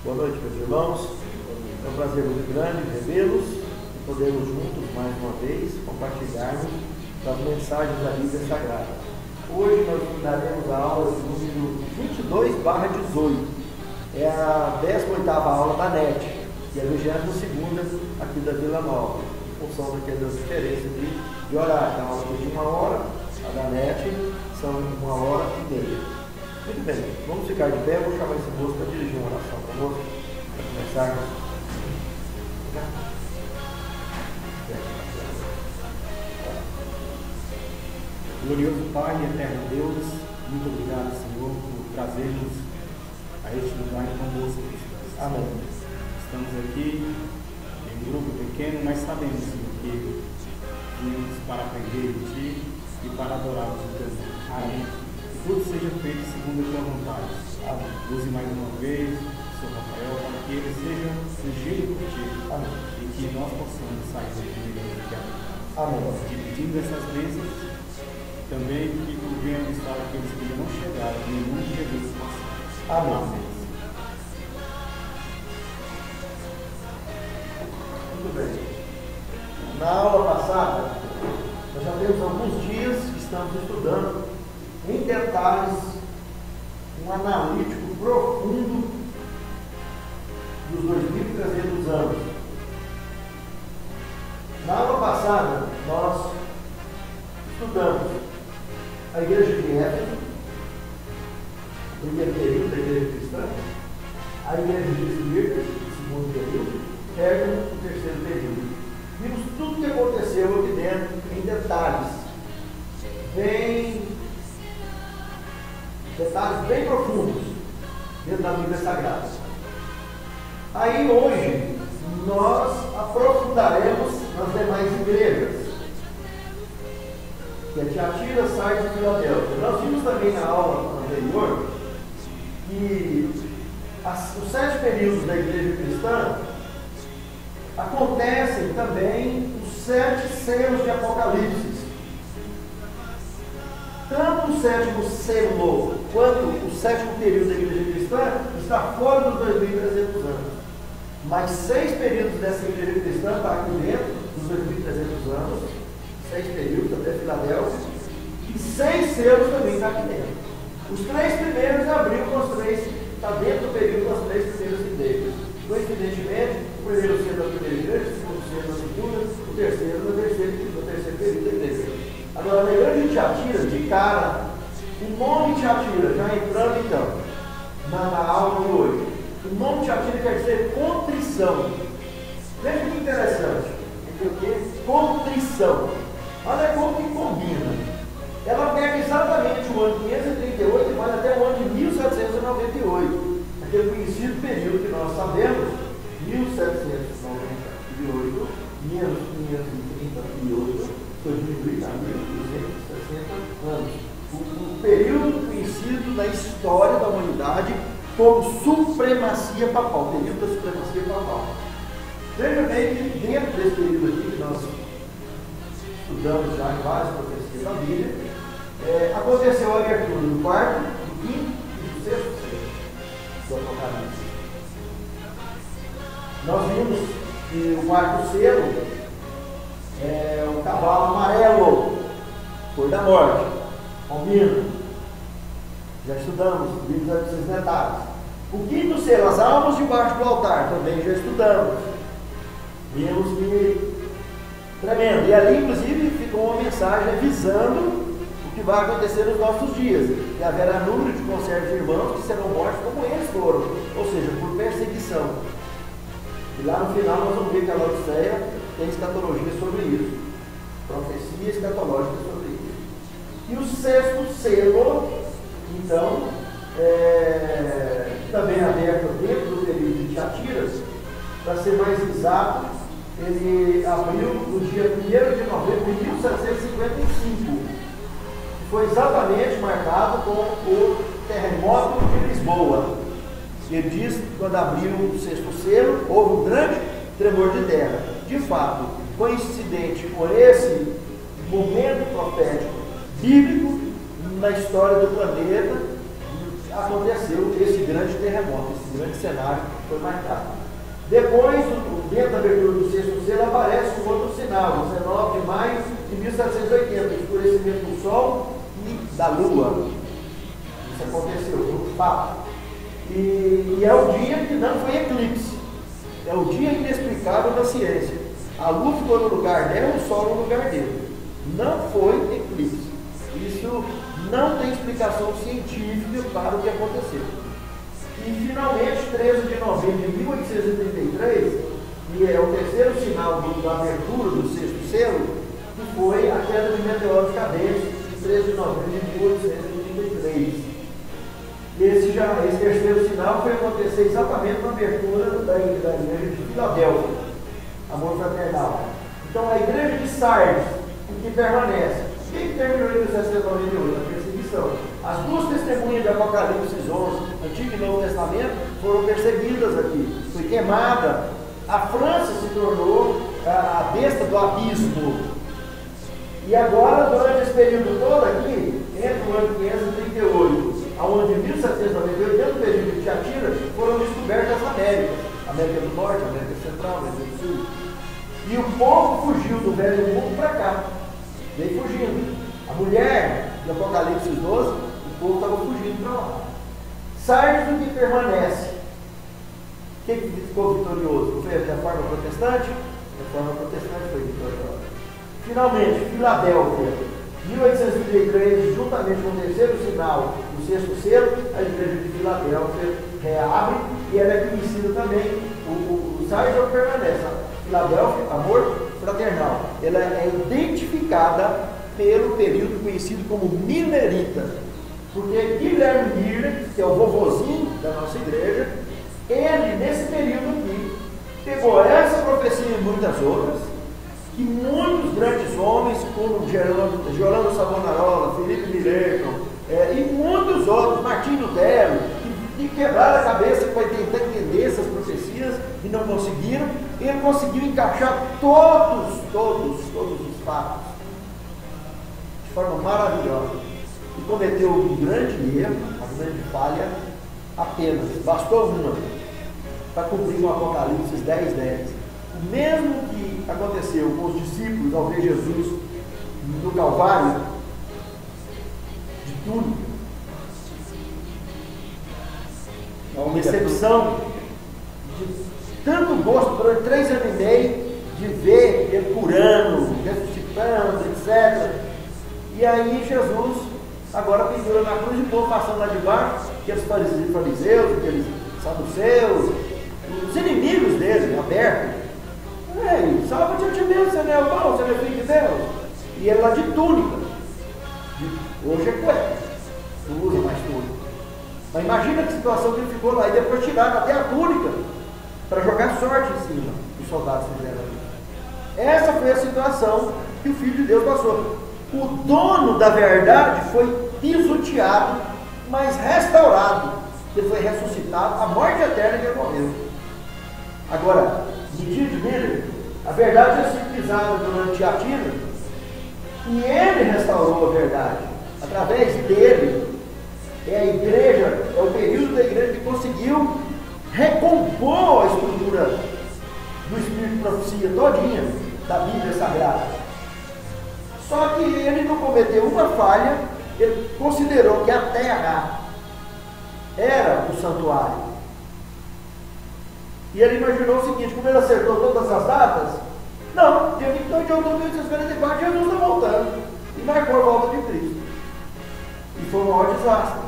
Boa noite, meus irmãos. É um prazer muito grande revê-los e podermos juntos, mais uma vez, compartilharmos das mensagens da Bíblia Sagrada. Hoje nós daremos a aula de número 22/18. É a 18ª aula da NET e a 22ª aqui da Vila Nova, em função daquelas diferenças de horário. A aula de 1 hora, a da NET são 1h30. Muito bem, vamos ficar de pé. Eu vou chamar esse moço para dirigir uma oração conosco, para começarmos. Glorioso Pai e eterno Deus, muito obrigado, Senhor, por trazermos a este lugar tão doce. Amém. Estamos aqui em um grupo pequeno, mas sabemos, Senhor, que viemos para aprender de Ti e para adorar o Teu nome. Amém. Que tudo seja feito segundo a Tua vontade. Amém. Use mais uma vez o Sr. Rafael para que ele seja ungido por Ti. Amém. E que nós possamos sair daqui melhor do que a Amém. Dividindo essas bênçãos, também que tu venha abençoar aqueles que ainda não chegaram, em nome de Jesus. Amém. Muito bem. Na aula passada, nós já temos alguns dias que estamos estudando em detalhes um analítico profundo dos 2.300 anos. Na aula passada, nós estudamos a igreja de Éfeso, o primeiro período da igreja cristã, a igreja de Esmirna, o segundo período, Pérgamo, o terceiro período. Vimos tudo o que aconteceu aqui dentro em detalhes bem profundos dentro da Bíblia Sagrada. Aí hoje nós aprofundaremos nas demais igrejas, que é Tiatira, Sardes e Filadélfia. Nós vimos também na aula anterior que os 7 períodos da igreja cristã acontecem também os 7 selos de Apocalipse. Tanto o 7º selo quanto o 7º período da igreja cristã está fora dos 2.300 anos. Mas 6 períodos dessa igreja cristã estão aqui dentro dos 2.300 anos, 6 períodos até Filadélfia, e 6 selos também estão aqui dentro. Os 3 primeiros abriu com os 3, está dentro do período das 3 primeiras igrejas. Coincidentemente, o primeiro selo da primeira igreja, o segundo selo da segunda, o terceiro no terceiro período da igreja. Agora, na igreja de Tiatira, de cara, o nome Tiatira, já entrando então na aula de hoje, o nome Tiatira quer dizer contrição. Veja que interessante. O quê? Contrição. Olha como que combina. Ela pega exatamente o ano 538 e vai até o ano de 1798. Aquele conhecido período que nós sabemos, 1798, menos 538, foi diminuído a 1260 anos. O período conhecido na história da humanidade como supremacia papal, o período da supremacia papal. Veja bem que dentro desse período aqui, que nós estudamos já em várias profecias da Bíblia, aconteceu a abertura do 4º, do 5º e do 6º selo do Apocalipse. Nós vimos que o 4º selo é o cavalo amarelo, cor da morte, albino. Já estudamos, vimos esses detalhes. O 5º selo, as almas debaixo do altar, também já estudamos. Vimos que tremendo. E ali, inclusive, ficou uma mensagem avisando o que vai acontecer nos nossos dias. Que haverá número de conservos irmãos que serão mortos como eles foram, ou seja, por perseguição. E lá no final nós vamos ver que a Laodiceia tem escatologia sobre isso. Profecia escatológica sobre isso. E o 6º selo, então, também aberto dentro do período de Tiatira, para ser mais exato, ele abriu no dia 1º de novembro de 1755, que foi exatamente marcado com o terremoto de Lisboa. Ele diz que quando abriu o 6º selo, houve um grande tremor de terra. De fato, coincidente com esse momento profético bíblico na história do planeta, aconteceu esse grande terremoto, esse grande cenário que foi marcado. Depois, dentro da abertura do sexto selo, aparece um outro sinal, 19 de maio de 1780, o escurecimento do Sol e da Lua. Isso aconteceu, foi um fato. E é o dia que não foi eclipse. É o dia inexplicável da ciência. A Lua ficou no lugar dela, o Sol no lugar dele. Não foi eclipse. Isso não tem explicação científica para o que aconteceu. E finalmente, 13 de novembro de 1833, que é o terceiro sinal da abertura do sexto selo, que foi a queda de meteoros cadentes, de 13 de novembro de 1833. Esse terceiro sinal foi acontecer exatamente na abertura da igreja de Filadélfia, amor fraternal. Então, a igreja de Sardes, que permanece. Quem terminou em 1798? A perseguição. As duas testemunhas de Apocalipse 11, Antigo e Novo Testamento, foram perseguidas aqui. Foi queimada. A França se tornou a besta do abismo. E agora, durante esse período todo aqui, entre o ano 538 aonde em 1798, dentro do período de Tiatira, foram descobertas as Américas. América do Norte, América Central, América do Sul. E o povo fugiu do velho mundo para cá. Veio fugindo. A mulher de Apocalipse 12, o povo estava fugindo para lá. Sardes, o que permanece? Quem ficou vitorioso? Foi a reforma protestante? A reforma protestante foi vitoriosa. Finalmente, Filadélfia, 1833, juntamente com o terceiro sinal do sexto selo, a igreja de Filadélfia reabre e ela é conhecida também. O Sardes permanece. Filadélfia, amor fraternal. Ela é identificada pelo período conhecido como Millerita, porque Guilherme Miller, que é o vovozinho da nossa igreja, ele, nesse período aqui, pegou essa profecia e muitas outras, que muitos grandes homens, como Gerolando Savonarola, Felipe Mileton, e muitos outros, Martinho Lutero, que quebraram a cabeça para tentar entender essas profecias e não conseguiram. Ele conseguiu encaixar todos os fatos de forma maravilhosa e cometeu um grande erro, uma grande falha apenas, bastou uma para cumprir o Apocalipse 10:10. O mesmo que aconteceu com os discípulos ao ver Jesus no Calvário de túnica, uma decepção de tanto gosto durante 3 anos e meio de ver ele curando, ressuscitando, etc. E aí Jesus agora pendura na cruz e o povo passando lá de baixo, aqueles fariseus, aqueles saduceus, os inimigos dele, abertos. Ei, salva-te a ti mesmo, você não é o pão, você não é filho de Deus. E ele lá de túnica. Hoje é cueca, não usa mais túnica. Mas imagina que situação que ele ficou lá, e depois tiraram até a túnica para jogar sorte em cima. Os soldados fizeram ali. Essa foi a situação que o Filho de Deus passou. O dono da verdade foi pisoteado, mas restaurado. Ele foi ressuscitado, a morte eterna que ele morreu. Agora, no dia de Miller, a verdade é ser pisada durante Tiatira, e ele restaurou a verdade. Através dele, é a igreja, é o período da igreja que conseguiu recompor a estrutura do Espírito de Profecia todinha da Bíblia Sagrada. Só que ele não cometeu uma falha, ele considerou que a terra era o santuário. E ele imaginou o seguinte: como ele acertou todas as datas, não, dia 22 de outubro de 1844, Jesus está voltando. E marcou a volta de Cristo. E foi um maior desastre.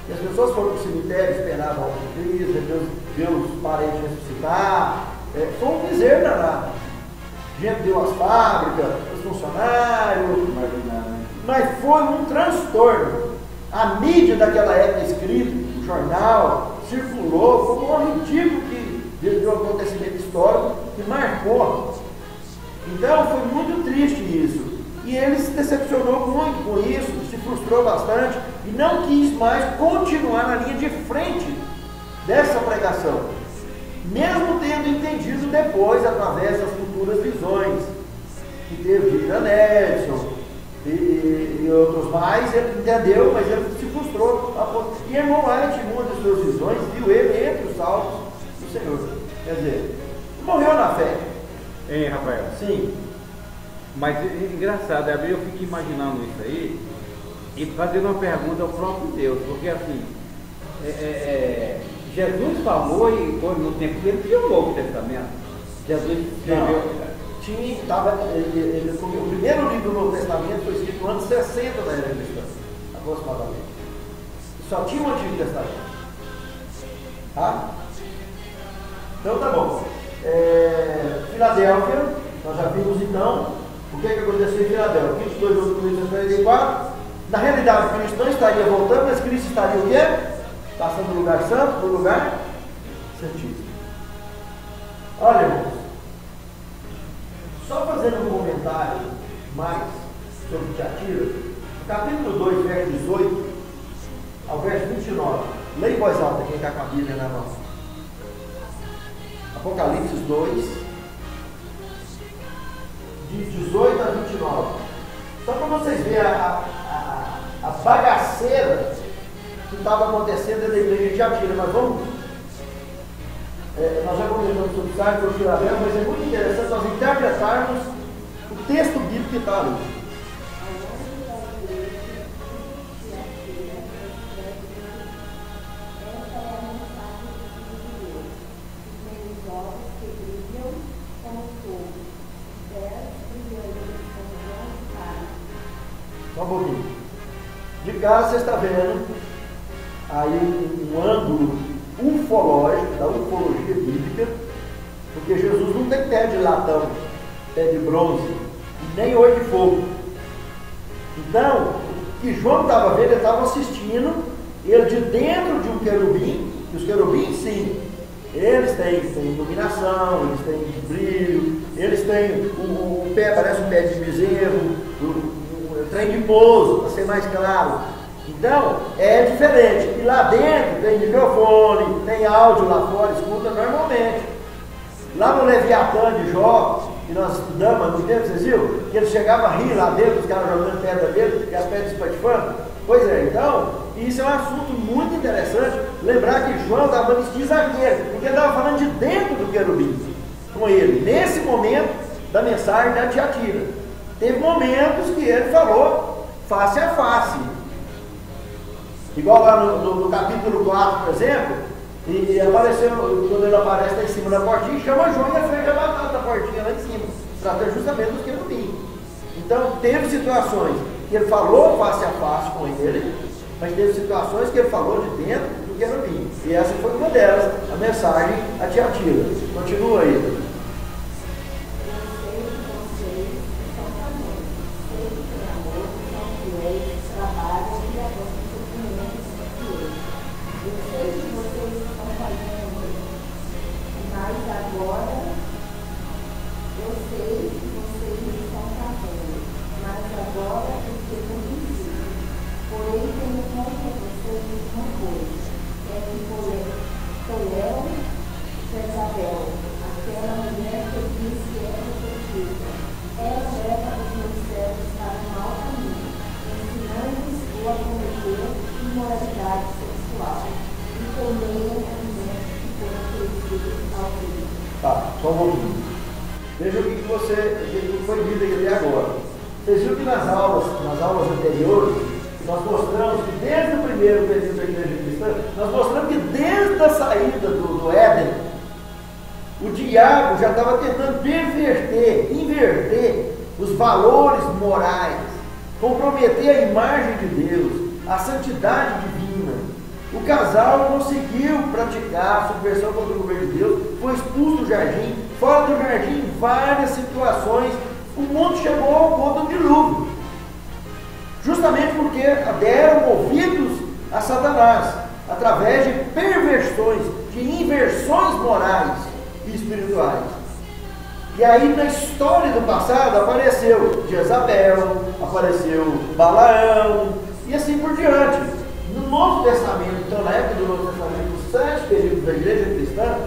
E as pessoas foram para o cemitério esperar a volta de Cristo, ver os parentes ressuscitar. Foi um miséria danado. Gente deu as fábricas, os funcionários, mas foi um transtorno. A mídia daquela época escrita, o jornal, circulou, foi um maior ridículo de um acontecimento histórico que marcou. Então foi muito triste isso. E ele se decepcionou muito com isso, se frustrou bastante e não quis mais continuar na linha de frente dessa pregação, mesmo tendo entendido depois, através das futuras visões que teve de Irã Edson, e outros mais, ele entendeu, mas ele se frustrou. E irmão White, em uma das suas visões, viu ele entre os salvos do Senhor. Quer dizer, morreu na fé. Hein, Rafael? Sim. Mas é engraçado, eu fico imaginando isso aí e fazendo uma pergunta ao próprio Deus, porque assim, Jesus falou e foi no tempo dele tinha o Novo Testamento. Jesus escreveu. O primeiro livro do Novo Testamento foi escrito no ano 60 da era cristã, aproximadamente. Só tinha o Antigo Testamento. Tá? Então tá bom. Filadélfia, nós já vimos então o que aconteceu em Filadélfia. 22 de outubro de 44. Na realidade, o Cristo não estaria voltando, mas Cristo estaria o quê? Passando do lugar santo para o lugar santíssimo. Olha, irmãos, só fazendo um comentário mais sobre Tiatira, no capítulo 2, verso 18 ao verso 29, leia em voz alta quem está com a Bíblia na mão. Apocalipse 2, de 18 a 29. Só para vocês verem a bagaceira que estava acontecendo dentro da igreja de Tiatira, mas vamos. Nós já comentamos sobre o site do Filadélfia, mas é muito interessante nós interpretarmos o texto bíblico que está ali. Só um pouquinho. De cara você está vendo aí um ângulo ufológico, da ufologia bíblica, porque Jesus não tem pé de latão, pé de bronze, e nem olho de fogo. Então, o que João estava vendo, ele estava assistindo, ele de dentro de um querubim, que os querubins sim, eles têm iluminação, eles têm brilho, eles têm o pé, parece um pé de bezerro, o trem de pouso, para ser mais claro. Então, é diferente. E lá dentro tem microfone, tem áudio lá fora, escuta normalmente. Lá no Leviatã de Jó, que nós estudamos há muito tempo, vocês viram? Que ele chegava a rir lá dentro, os caras jogando pedra dele, e as pedras espatifando. Pois é, então, isso é um assunto muito interessante. Lembrar que João estava falando de exagero, porque ele estava falando de dentro do querubim com ele, nesse momento da mensagem da Tiatira. Teve momentos que ele falou face a face. Igual lá no capítulo 4, por exemplo, e apareceu, quando ele aparece lá em cima da portinha, chama João e ele fez a batata da portinha lá em cima, trata justamente dos querubins. Então, teve situações que ele falou face a face com ele, mas teve situações que ele falou de dentro do querubim. E essa foi uma delas, a mensagem a Tiatira. Continua aí. Tá, só um pouquinho. Veja o que foi dito aqui agora. Vocês viram que nas aulas anteriores, nós mostramos que desde o primeiro período da igreja cristã, nós mostramos que desde a saída do Éden, o diabo já estava tentando inverter os valores morais, comprometer a imagem de Deus, a santidade divina. O casal conseguiu praticar a subversão contra o governo de Deus, foi expulso do jardim, fora do jardim, em várias situações. O mundo chegou ao ponto do dilúvio, justamente porque deram ouvidos a Satanás, através de perversões, de inversões morais e espirituais. E aí, na história do passado, apareceu Jezabel, apareceu Balaão, e assim por diante. No Novo Testamento, então na época do Novo Testamento, nos 7 períodos da igreja cristã,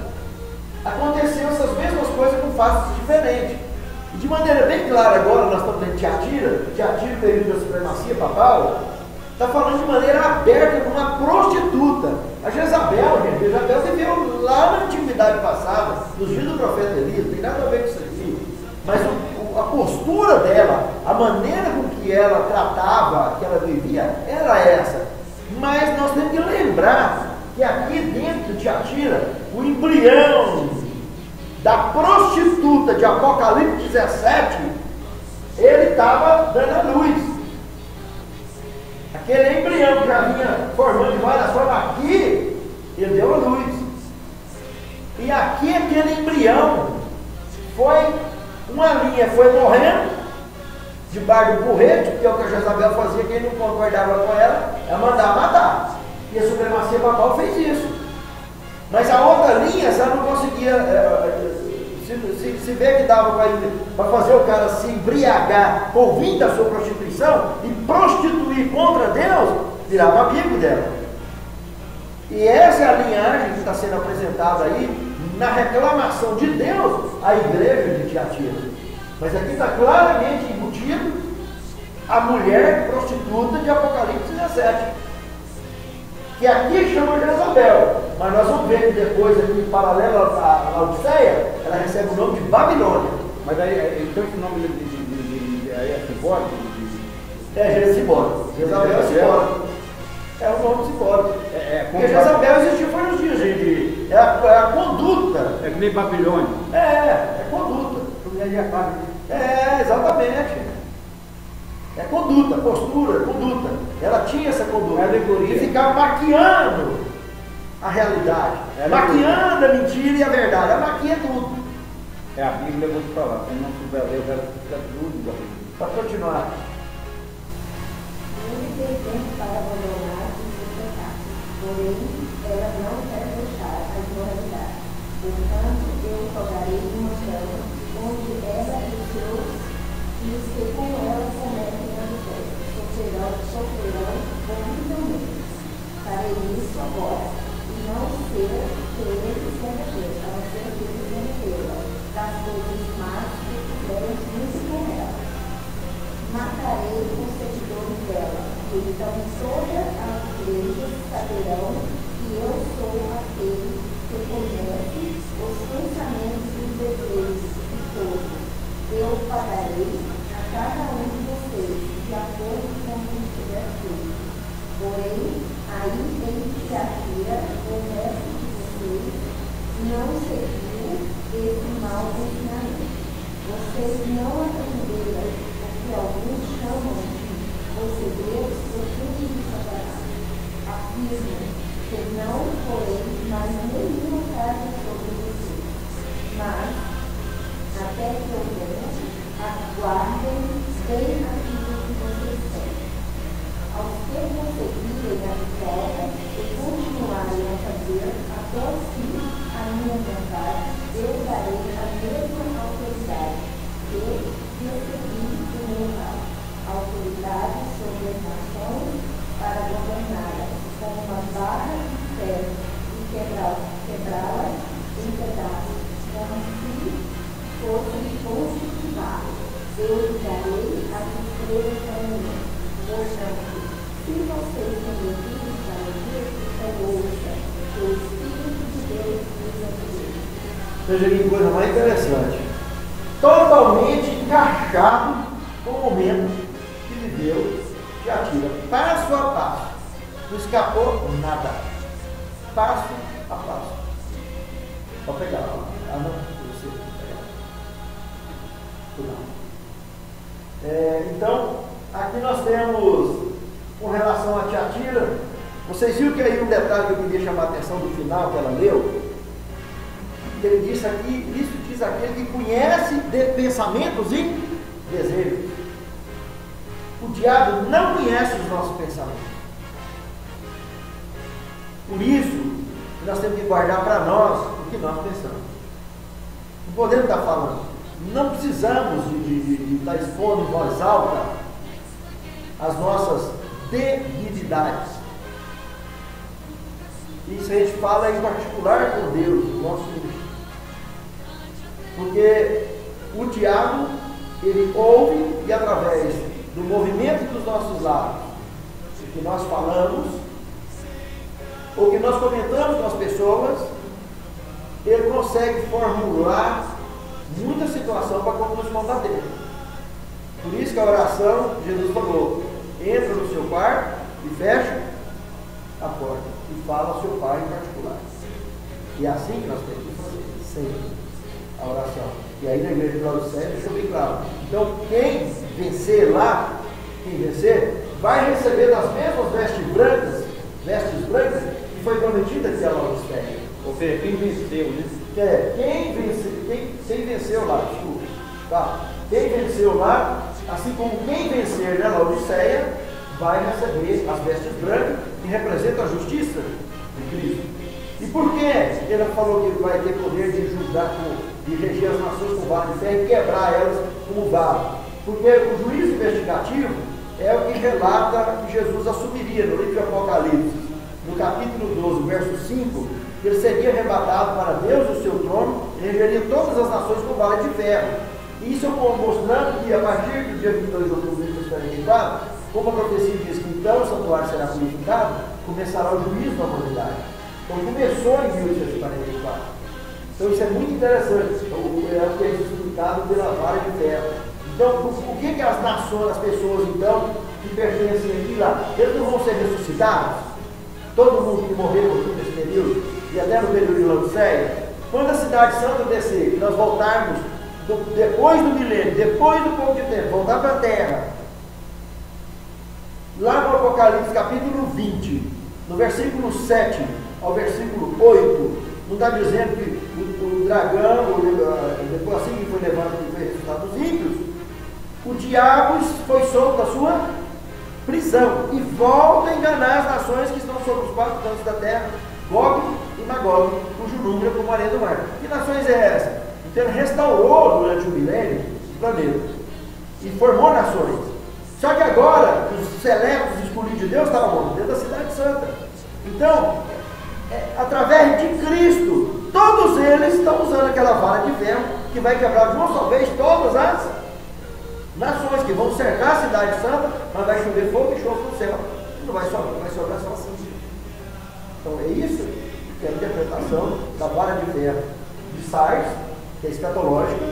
aconteceram essas mesmas coisas com faces diferentes. E de maneira bem clara agora, nós estamos em Tiatira, o período da supremacia papal, está falando de maneira aberta de uma prostituta. A Jezabel, gente, Jezabel viveu lá na antiguidade passada, nos dias do profeta Elias, não tem nada a ver com isso aqui. Mas a postura dela, a maneira com que ela tratava, que ela vivia, era essa. Mas nós temos que lembrar que aqui dentro de Tiatira, o embrião da prostituta de Apocalipse 17, ele estava dando a luz. Aquele embrião que já vinha formando de várias formas aqui, ele deu a luz. E aqui aquele embrião foi uma linha, foi morrendo debaixo do burrete, que é o que a Jezabel fazia, quem não concordava com ela, ela mandava matar. E a supremacia papal fez isso. Mas a outra linha, ela não conseguia, se vê que dava para fazer o cara se embriagar por vir da sua prostituição e prostituir contra Deus, virava amigo dela. E essa é a linhagem que está sendo apresentada aí na reclamação de Deus à igreja de Tiatira. Mas aqui está claramente embutido a mulher prostituta de Apocalipse 17. Que aqui chama Jezabel, mas nós vamos ver que depois, aqui em paralelo à Laodiceia, ela recebe o nome de Babilônia. Mas aí, então esse nome aí é simbólico? É simbólico. Jezabel é simbólico. É um nome simbólico. Porque Jezabel existiu foi nos dias de. É a conduta. É que nem Babilônia. É conduta. Exatamente. É conduta, postura, conduta. Ela tinha essa conduta. E ficava maquiando a realidade. Maquiando a mentira e a verdade. Ela maquia tudo. A Bíblia, eu vou te falar. Se não souber ler, vai ficar tudo da Bíblia. Para continuar. Ele tem tempo para abandonar os seus pecados. Porém, ela não quer deixar a imoralidade. Portanto, eu jogarei uma chama, onde ela e os que com ela cometem adultério, sofrerão horrivelmente. Farei isso agora, e não ser que eles remeteram, a não ser que eles remeteram das coisas más que fizeram junto com ela. Matarei os seguidores dela, e então todas as igrejas saberão que eu sou aquele que conhece os pensamentos e os desejos de todos. Eu pagarei a cada um de vocês de acordo com o que tiver feito. Porém, aí em Tiatira, o resto de vocês não seguiu esse mau ensinamento. Vocês não aprenderam o que alguns chamam de os segredos ocultos de Satanás. Afirmam que não porém mais nenhuma carga sobre vocês. Mas, até que eu venha, aguardem bem aquilo que vocês têm. Aos que conseguirem a vitória e continuarem a fazer até o fim a minha vontade, eu darei a mesma autoridade que recebi do meu Pai, autoridade sobre as nações para governá-las com uma barra de ferro e quebrá-las em pedaços, como se fossem pontos de barro. Eu lhe darei as estrelas da manhã. Portanto, se vocês têm ouvidos para ouvir, então ouça, que o Espírito de Deus diz a vocês. Veja que coisa mais interessante. Totalmente encaixado com o momento que viveu Tiatira. Passo a passo. Não escapou nada. Passo a passo. Pode pegar lá. Ah, não. Você pegar. Então, aqui nós temos, com relação a Tiatira, vocês viram que aí um detalhe que eu queria chamar a atenção do final que ela leu? Ele disse aqui, isso diz aquele que conhece de pensamentos e desejos. O diabo não conhece os nossos pensamentos. Por isso, nós temos que guardar para nós o que nós pensamos. Não podemos estar falando. Não precisamos de estar expondo em voz alta as nossas debilidades. Isso a gente fala em particular com Deus, o nosso ministro. Porque o diabo, ele ouve e através do movimento dos nossos lábios, que nós falamos, ou que nós comentamos com as pessoas, ele consegue formular muita situação para nos combater. Por isso que a oração, Jesus falou, entra no seu quarto e fecha a porta e fala ao seu pai em particular. E é assim que nós temos que fazer, sempre, a oração. E aí na igreja de Laodiceia deixou bem claro. Então quem vencer lá, quem vencer, vai receber das mesmas vestes brancas que foi prometida aqui a Laodiceia. Ou seja, quem venceu, né? Quem venceu lá, desculpa. Tá? Quem venceu lá, assim como quem vencer na Laodiceia, vai receber as vestes brancas que representam a justiça de Cristo. E por que ele falou que vai ter poder de julgar, de reger as nações com vara de ferro e quebrar elas como vara? Porque o juízo investigativo é o que relata que Jesus assumiria no livro de Apocalipse, no capítulo 12, verso 5, que ele seria arrebatado para Deus o seu trono e regeria todas as nações com vara de ferro. E isso eu vou mostrando que a partir do dia 22 de outubro de 1944, como a profecia diz que então o santuário será purificado, começará o juízo da humanidade. Então começou em 1844. Então isso é muito interessante. É o que é explicado pela vara de ferro. Então, o que as nações, as pessoas então, que pertencem aqui lá, eles não vão ser ressuscitados? Todo mundo que morreu nesse período, e até no período de Laodiceia, quando a cidade santa descer, nós voltarmos, depois do milênio, depois do pouco de tempo, voltar para a terra, lá no Apocalipse capítulo 20, no versículo 7 ao versículo 8, não está dizendo que o dragão, depois assim que foi levado, que foi ressuscitado dos ímpios, o diabo foi solto da sua prisão e volta a enganar as nações que estão sobre os 4 cantos da terra, Gog e Magog, cujo número é como a areia do mar. Que nações é essa? Então ele restaurou durante o milênio o planeta e formou nações. Só que agora os seletos escolhidos de Deus estavam dentro da cidade santa. Então, através de Cristo, todos eles estão usando aquela vara de ferro que vai quebrar de uma só vez todas as nações que vão cercar a cidade santa, mas vai chover fogo e chofre no céu. Não vai sobrar só assim. Então é isso que é a interpretação da vara de ferro de Sardes, que é escatológica,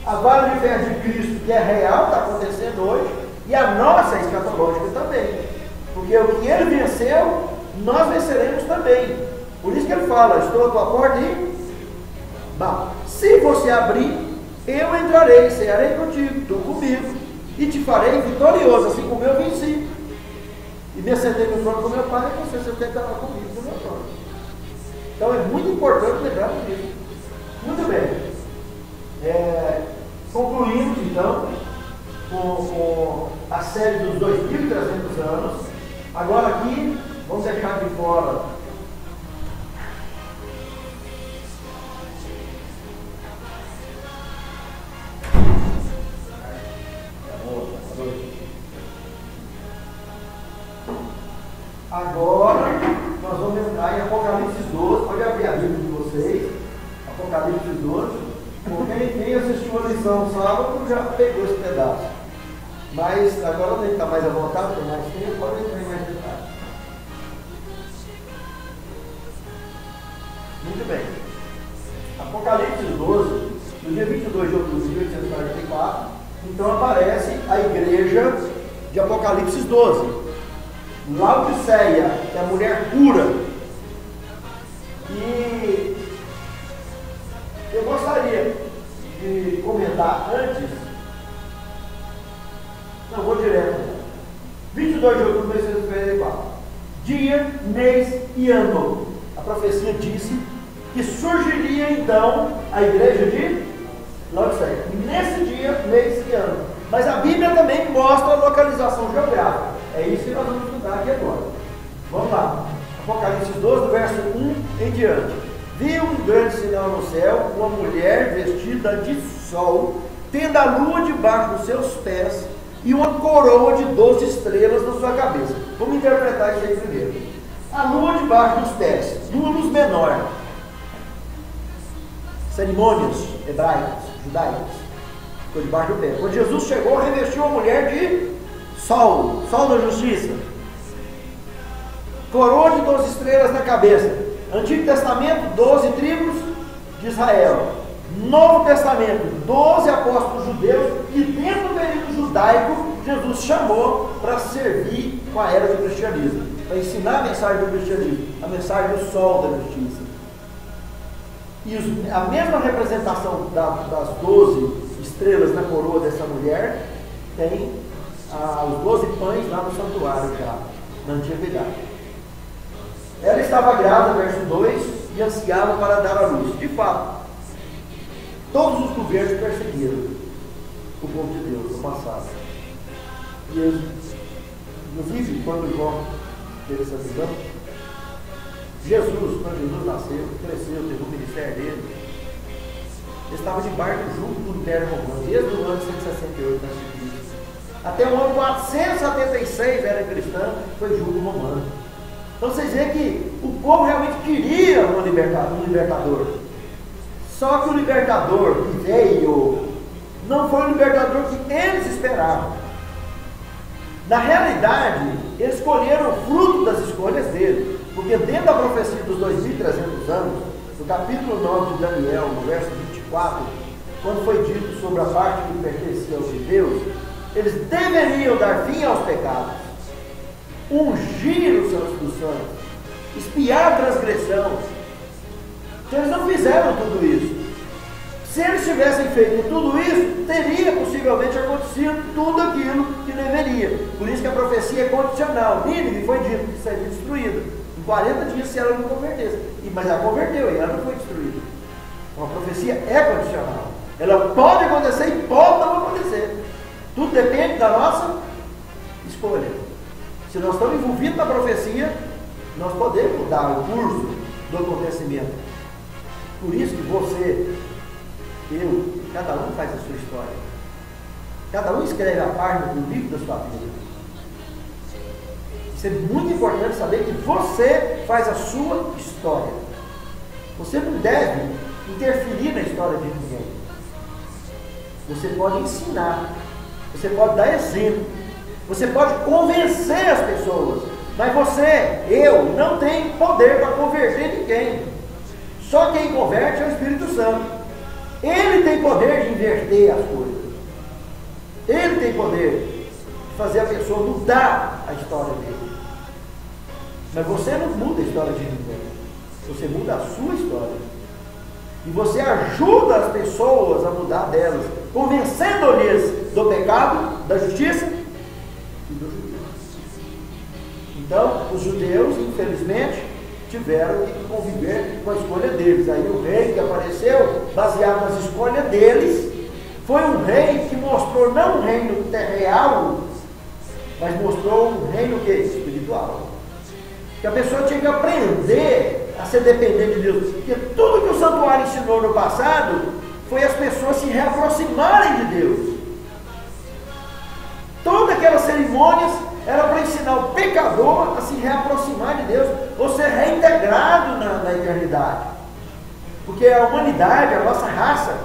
a vara de ferro de Cristo, que é real, está acontecendo hoje, e a nossa é escatológica também. Porque o que ele venceu, nós venceremos também. Por isso que ele fala, estou à tua porta e se você abrir, eu entrarei, cearei contigo, tu comigo, e te farei vitorioso, assim como eu venci. E me assentei no trono com meu pai, e você sentará comigo no meu trono. Então é muito importante lembrar disso. Muito bem. Concluímos então com a série dos 2.300 anos. Agora aqui, vamos deixar de fora agora nós vamos entrar em Apocalipse 12. Pode abrir a Bíblia de vocês. Apocalipse 12. Quem assistiu a lição sábado já pegou esse pedaço. Mas agora tem que estar mais à vontade, tem mais tempo, pode entrar em mais detalhes. Muito bem. Apocalipse 12, no dia 22 de outubro de 1844, então aparece a igreja de Apocalipse 12. Laodiceia, que é a mulher pura. E eu gostaria de comentar antes. Não, vou direto. 22 de outubro de 1944. Dia, mês e ano. A profecia disse que surgiria então a igreja de Laodiceia. Nesse dia, mês e ano. Mas a Bíblia também mostra a localização geográfica. É isso que nós vamos estudar aqui agora. Vamos lá. Apocalipse 12, verso 1 em diante. Vi um grande sinal no céu, uma mulher vestida de sol, tendo a lua debaixo dos seus pés e uma coroa de 12 estrelas na sua cabeça. Vamos interpretar isso aí primeiro. A lua debaixo dos pés, uma luz menor. Cerimônias hebraicas, judaicas. ficou debaixo do pé. Quando Jesus chegou, revestiu a mulher de sol da justiça, coroa de 12 estrelas na cabeça. Antigo Testamento, 12 tribos de Israel. Novo Testamento, 12 apóstolos judeus, e dentro do período judaico, Jesus chamou para servir com a era do cristianismo, para ensinar a mensagem do cristianismo, a mensagem do sol da justiça. E a mesma representação das 12 estrelas na coroa dessa mulher tem os 12 pães lá no santuário já, na antiguidade. Ela estava grávida, verso 2, e ansiava para dar à luz. De fato, todos os governos perseguiram o povo de Deus no passado. E eles, inclusive, quando João teve essa visão, quando Jesus nasceu, cresceu, teve o ministério dele, ele estava debaixo do jugo do Império Romano, desde o ano 168 a.C. Até o ano 476 era cristã, foi jugo romano. Então vocês veem que o povo realmente queria um libertador. Só que o libertador que veio não foi o libertador que eles esperavam. Na realidade, eles escolheram o fruto das escolhas dele. Porque dentro da profecia dos 2.300 anos, no capítulo 9 de Daniel, no verso 24, quando foi dito sobre a parte que pertencia aos judeus, eles deveriam dar fim aos pecados, ungir os santos dos santos, expiar a transgressão. Então eles não fizeram tudo isso. Se eles tivessem feito tudo isso, teria possivelmente acontecido tudo aquilo que deveria. Por isso que a profecia é condicional. Nínive foi dito que seria destruída em 40 dias se ela não convertesse. Mas ela converteu e ela não foi destruída. Então a profecia é condicional. Ela pode acontecer e pode não acontecer. Tudo depende da nossa escolha. Se nós estamos envolvidos na profecia, nós podemos mudar o curso do acontecimento. Por isso que você, eu, cada um faz a sua história. Cada um escreve a página do livro da sua vida. Isso é muito importante saber que você faz a sua história. Você não deve interferir na história de ninguém. Você pode ensinar. Você pode dar exemplo. Você pode convencer as pessoas. Mas você, eu, não tem poder para converter ninguém. Só quem converte é o Espírito Santo. Ele tem poder de inverter as coisas. Ele tem poder de fazer a pessoa mudar a história dele. Mas você não muda a história de ninguém. Você muda a sua história. E você ajuda as pessoas a mudar delas, convencendo-lhes do pecado, da justiça e do juízo. Então, os judeus, infelizmente, tiveram que conviver com a escolha deles. Aí o rei que apareceu, baseado nas escolhas deles, foi um rei que mostrou não um reino real, mas mostrou um reino que? Espiritual. Que a pessoa tinha que aprender a ser dependente de Deus. Porque tudo que o santuário ensinou no passado foi as pessoas se reaproximarem de Deus. Todas aquelas cerimônias era para ensinar o pecador a se reaproximar de Deus, ou ser reintegrado na eternidade. Porque a humanidade, a nossa raça,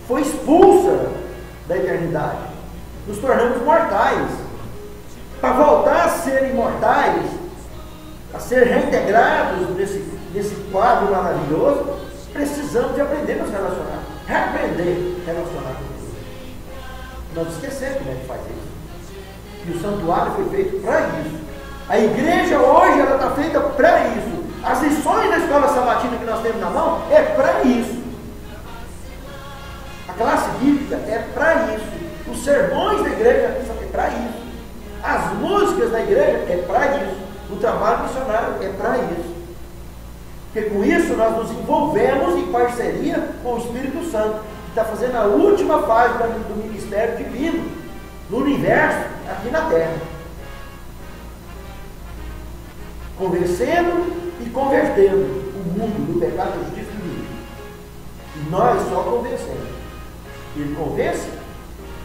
foi expulsa da eternidade. Nos tornamos mortais. Para voltar a ser imortais, a ser reintegrados nesse quadro maravilhoso, precisamos de aprender a nos relacionar. Reaprender a relacionar com Deus. Nós esquecemos como é que faz isso. E o santuário foi feito para isso. A igreja hoje ela está feita para isso. As lições da escola sabatina que nós temos na mão é para isso. A classe bíblica é para isso. Os sermões da igreja é para isso. As músicas da igreja é para isso. O trabalho missionário é para isso. Porque com isso nós nos envolvemos em parceria com o Espírito Santo, que está fazendo a última fase do ministério divino no universo, aqui na Terra. Convencendo e convertendo o mundo do pecado, da justiça e do juízo. E nós só convencemos. Ele convence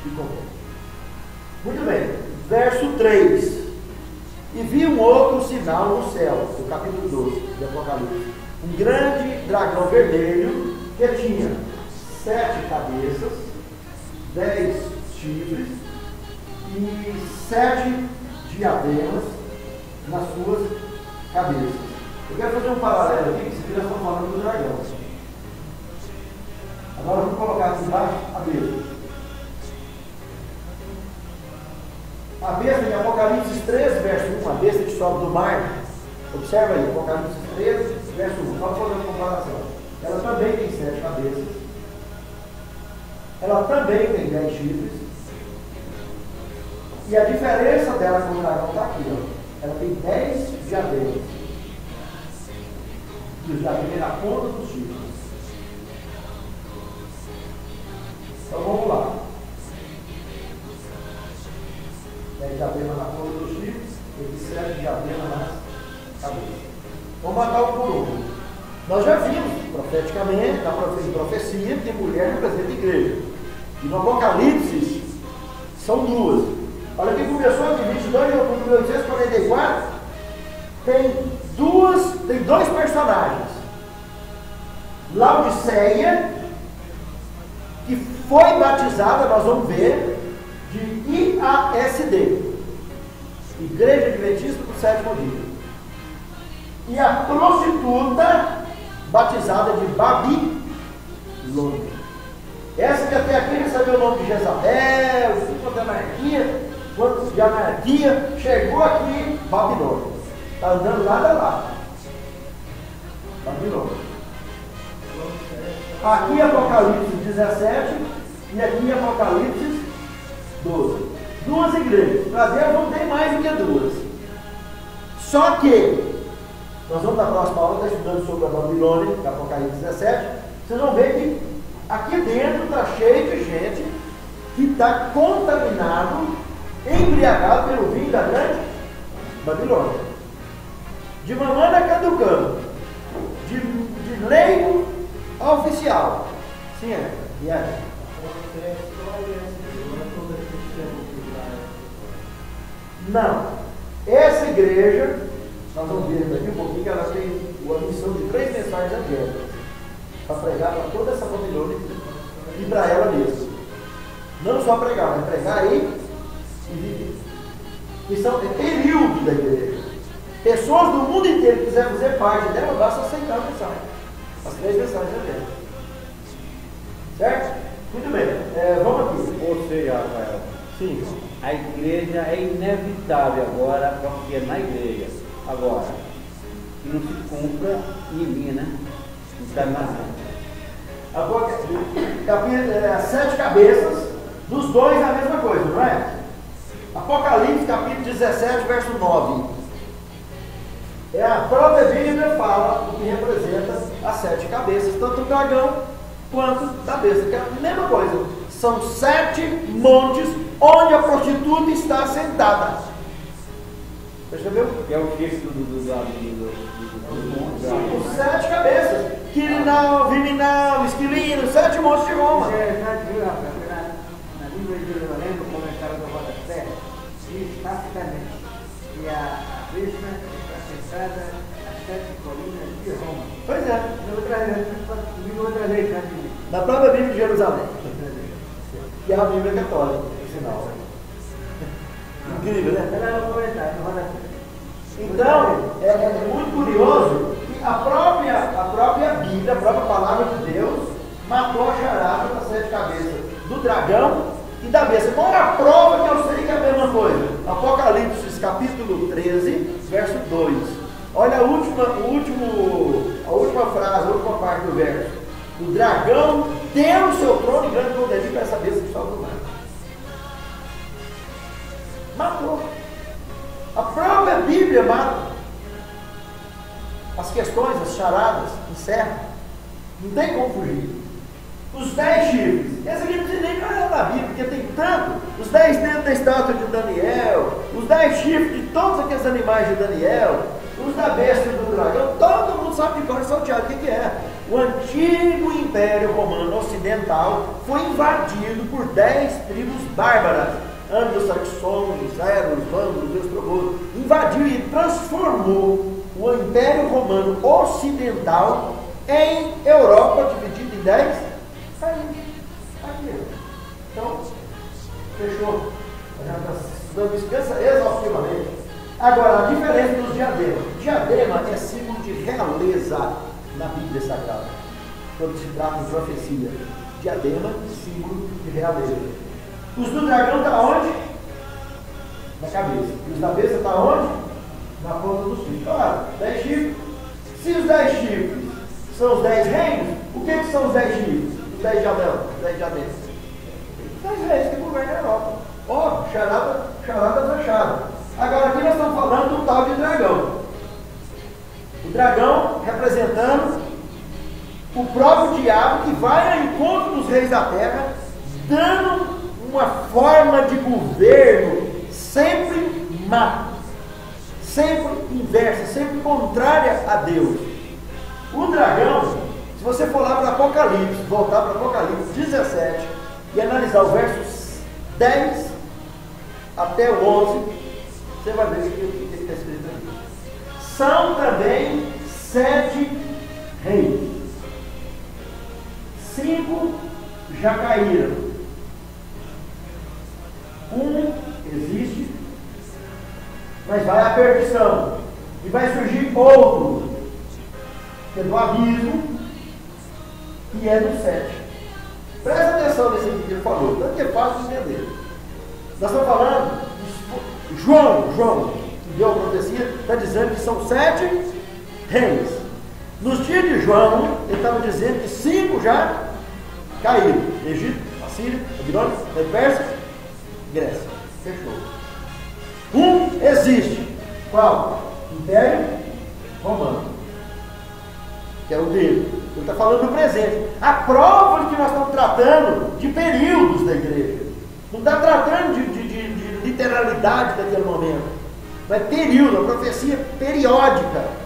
e convence. Muito bem. Verso 3. E vi um outro sinal no céu, no capítulo 12 de Apocalipse. Um grande dragão vermelho que tinha 7 cabeças, 10 chifres e 7 diademas nas suas cabeças. Eu quero fazer um paralelo aqui, que vocês já estão falando do dragão. Agora vamos colocar aqui embaixo a besta. A besta em Apocalipse 13, verso 1, a besta que sobe do mar. Observa aí, Apocalipse 13, verso 1. Vamos fazer uma comparação. Ela também tem 7 cabeças. Ela também tem 10 chifres. E a diferença dela com o dragão está aqui, ó. Ela tem 10 diademas. E os diademas na ponta dos chifres. Então vamos lá. 10 diademas na ponta dos chifres e 7 diademas nas cabeças. Vamos matar um por um. Nós já vimos, profeticamente, em profecia, que mulher representa a igreja. E no Apocalipse são duas. Olha aqui, começou de 22 de outubro de 1844, tem dois personagens. Laodiceia, que foi batizada, nós vamos ver, de IASD, Igreja Adventista do Sétimo Dia. E a prostituta, batizada de Babilônia. Essa que até aqui recebeu o nome de Jezabel, de anarquia, quando de anarquia, chegou aqui, Babilônia. Está andando lado a lado. Babilônia. Aqui Apocalipse 17 e aqui Apocalipse 12. Duas igrejas. Para Deus não tem mais do que duas. Só que, nós vamos na próxima aula estar estudando sobre a Babilônia, que é Apocalipse 17. Vocês vão ver que aqui dentro está cheio de gente que está contaminado, embriagado pelo vinho da grande Babilônia. De mamana caducando, de leigo a oficial. Sim, é. E aí? Não. Essa igreja, nós vamos ver daqui um pouquinho, que ela tem a missão de 3 mensagens angélicas para pregar para toda essa Babilônia e para ela mesma. Não só pregar, mas pregar aí e viver. Que são período da igreja. Pessoas do mundo inteiro que quiserem fazer parte dela, basta aceitar a mensagem. As 3 mensagens angélicas. Certo? Muito bem. Vamos aqui. Ou seja, Rafael, sim, a igreja é inevitável agora, porque é na igreja. Agora, que não se cumpra em mim, né? Não está mais. Agora, 7 cabeças, dos dois é a mesma coisa, não é? Apocalipse, capítulo 17, verso 9. A própria Bíblia fala o que representa as 7 cabeças, tanto do dragão quanto da besta, que é a mesma coisa. São 7 montes onde a prostituta está sentada. Percebeu? Que é o chifre do Os 7 cabeças. Quirinal, Viminal, Esquilino, 7 montes de Roma. Na língua de Jerusalém, no comentário do Rodapé, diz rapidamente que a Krishna está sentada às 7 colinas de Roma. Pois é. Outra vez, rapidinho. Na própria Bíblia de Jerusalém. E a Bíblia católica, por sinal. Incrível, né? Ela no comentário, no Rodapé. Então, é muito curioso que a própria Bíblia, a própria palavra de Deus, matou a charada das 7 cabeças do dragão e da besta. Qual é a prova que eu sei que é a mesma coisa? Apocalipse, capítulo 13, verso 2. Olha a última frase, a última parte do verso. O dragão deu o seu trono e grande poder para essa besta que sobe do mar. Matou. A própria Bíblia mata. As questões, as charadas, encerra. Não tem como fugir. Os 10 chifres. Esse aqui não precisa nem olhar na Bíblia, porque tem tanto. Os 10 dentro da estátua de Daniel. Os 10 chifres de todos aqueles animais de Daniel. Os da besta e do dragão. Todo mundo sabe de cor e salteado o que é. O antigo Império Romano Ocidental foi invadido por 10 tribos bárbaras. Anglo-saxões, Eros, Vândalos, Ostrogodos, invadiu e transformou o Império Romano Ocidental em Europa, dividido em 10 países. Então, utilizar na Bíblia Sagrada, quando se trata de profecia. Diadema, símbolo de realeza. Os do dragão está onde? Na cabeça. E os da besta está onde? Na ponta dos chifres. Claro, 10 chifres. Se os 10 chifres são os 10 reinos, o que são os 10 chifres? Os 10 diademas, os 10 diademas. Os 10 reis que governam a Europa. Ó, charada fechada. Agora aqui nós estamos falando do tal de dragão. O dragão representando o próprio diabo que vai ao encontro dos reis da terra, dando uma forma de governo sempre má, sempre inversa, sempre contrária a Deus. O dragão, se você for lá para Apocalipse, voltar para Apocalipse 17 e analisar o versos 10 até o 11, você vai ver o que está escrito aqui. São também 7 reis. 5 já caíram. 1 existe, mas vai à perdição. E vai surgir outro, que é do abismo, que é do 7. Presta atenção nesse que ele falou, tanto que é fácil de entender. Nós estamos falando de João, que deu a profecia, está dizendo que são 7 reis. Nos dias de João, ele estava dizendo que 5 já caíram. Egito, Assíria, Babilônia, Pérsia, Grécia. Fechou. 1 existe. Qual? Império Romano. Que é o dele. Ele está falando do presente. A prova de que nós estamos tratando de períodos da igreja. Não está tratando de literalidade daquele momento. Mas período, a profecia periódica,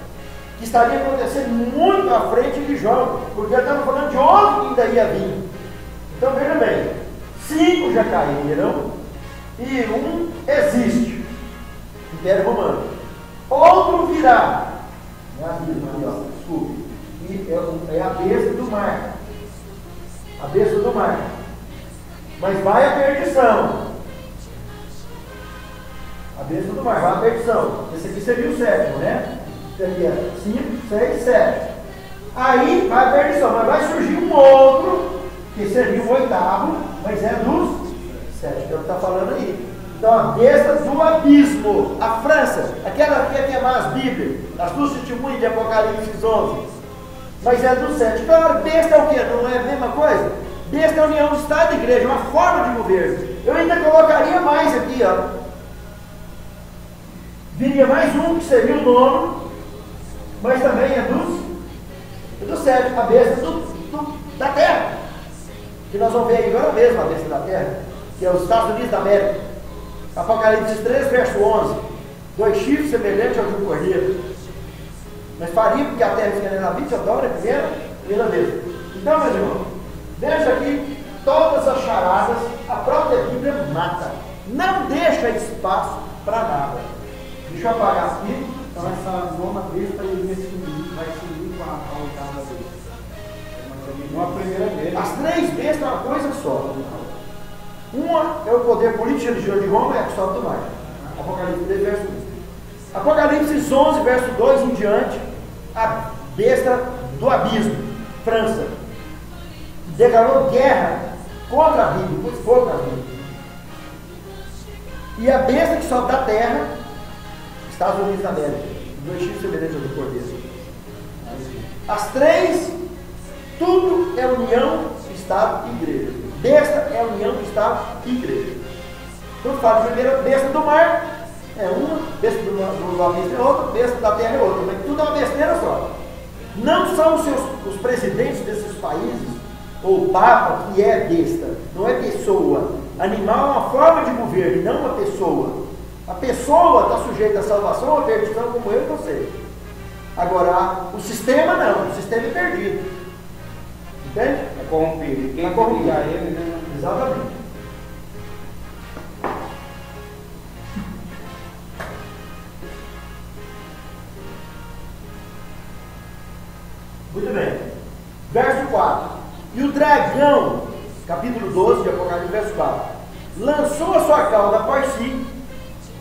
que estaria acontecendo muito à frente de João, porque ele estava falando de outro que ainda ia vir. Então veja bem, 5 já caíram e 1 existe, Império Romano. Outro virá, desculpe, e é a besta do mar. A besta do mar. Mas vai à perdição. A besta do mar vai à perdição. Esse aqui seria o 7º, né? Seria 5, 6, 7. Aí vai a perdição, mas vai surgir um outro, que seria o 8º, mas é dos 7, que é o que está falando aí. Então a besta do abismo, a França, aquela que ia queimar as Bíblias, as duas testemunhas de Apocalipse 11, mas é do 7. Claro, besta é o quê? Não é a mesma coisa? Besta é a união do Estado e Igreja, uma forma de governo. Eu ainda colocaria mais aqui, ó. Viria mais um, que seria o 9º, mas também é dos 7, a besta da terra. Que nós vamos ver aí agora mesmo a besta da terra, que é os Estados Unidos da América. Apocalipse 3, verso 11. 2 chifres semelhantes ao de um cordeiro. Mas faria porque a terra fica na vida, adora a primeira vez. Então, meus irmãos, veja aqui todas as charadas, a própria Bíblia mata. Não deixa espaço para nada. Deixa eu apagar aqui. Então essa nona besta vai se unir com a oitava besta. Uma primeira vez. As 3 bestas é uma coisa só. Uma é o poder político e religioso de Roma, é a que sobe do mar. Apocalipse 3, verso 1. Apocalipse 11, verso 2 em diante, a besta do abismo, França, declarou guerra contra a Bíblia, pôs fogo na Bíblia. E a besta que sobe da terra, Estados Unidos da América, 2 chifres semelhantes ao do cordeiro. As 3, tudo é união, Estado e Igreja. Besta é a união do Estado e Igreja. Então fala de primeira, besta do mar é uma, besta do abismo é outra, besta da terra é outra. Mas tudo é uma besteira só. Não são os presidentes desses países, ou o Papa, que é besta, não é pessoa. Animal é uma forma de governo, não uma pessoa. A pessoa está sujeita à salvação ou à perdição, como eu e você. Agora, o sistema não, o sistema é perdido. Entende? É corrompido. Quem corrompido a ele, né? Exatamente. Muito bem. Verso 4. E o dragão, capítulo 12 de Apocalipse, verso 4, lançou a sua cauda após si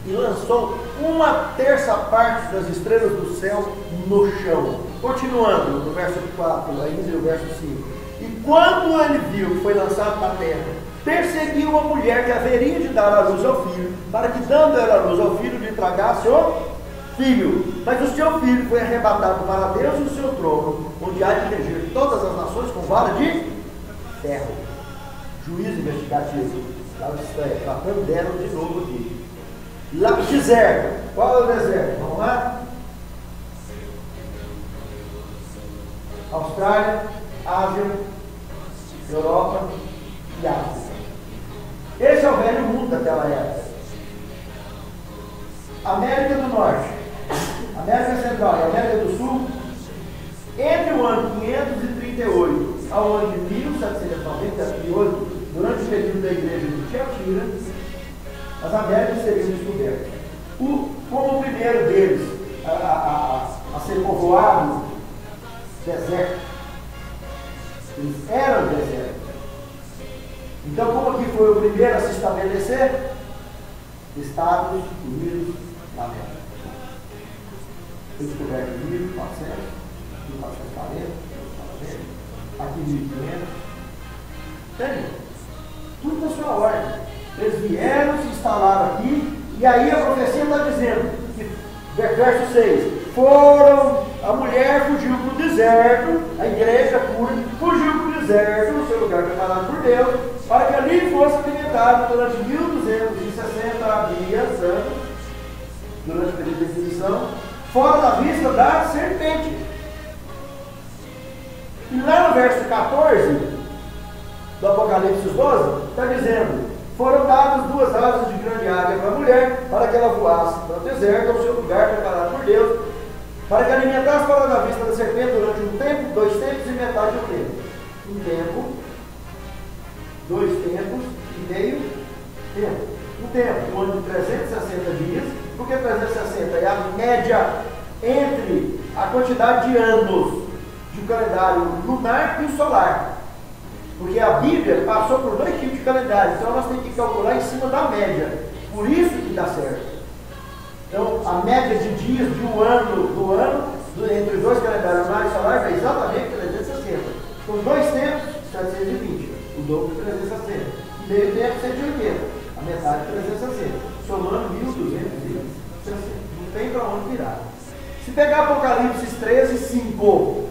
e lançou 1/3 parte das estrelas do céu no chão. continuando, no verso 4, ainda no verso 5. E quando ele viu que foi lançado na terra, perseguiu a mulher que haveria de dar a luz ao filho, para que, dando ela a luz ao filho, lhe tragasse o filho. Mas o seu filho foi arrebatado para Deus e o seu trono, onde há de reger todas as nações com vara de ferro. Juízo investigativo. Laodiceia, tratando dela de novo aqui. Deserto. Qual é o deserto? Vamos lá? Austrália, Ásia, Europa e África. Esse é o velho mundo daquela época. América do Norte, América Central e América do Sul, entre o ano 538 ao ano de 1798, durante o período da igreja de Tiatira, as Américas seriam descobertas. Como o primeiro deles a ser povoado, deserto. Eles eram deserto. Então, como aqui foi o primeiro a se estabelecer? Estados Unidos da América. Foi descoberto em 1400, 1440, aqui em 1500. Entende? Tudo na sua ordem. Eles vieram, se instalaram aqui, e aí a profecia está dizendo, verso 6, a mulher fugiu para o deserto, a igreja fugiu para o deserto, no seu lugar preparado por Deus, para que ali fosse alimentado durante 1260 dias, anos, durante o período de exibição, fora da vista da serpente. E lá no verso 14 do Apocalipse 12, está dizendo: foram dadas 2 asas de grande águia para a mulher, para que ela voasse para o deserto, ao seu lugar preparado por Deus, para que alimentasse fora da vista da serpente durante 1 tempo, 2 tempos e metade do tempo. 1 tempo, 2 tempos e meio tempo. 1 tempo, um ano de 360 dias, porque 360 é a média entre a quantidade de anos de calendário lunar e o solar. Porque a Bíblia passou por 2 tipos de calendário, então nós temos que calcular em cima da média. Por isso que dá certo. Então, a média de dias de um ano, entre os 2 calendários lunar e solar, é exatamente 360. Com 2 tempos, 720. O dobro de 360. E meio tempo, 180. A metade de 360. Somando 1260. Não tem para onde virar. Se pegar Apocalipse 13, 5,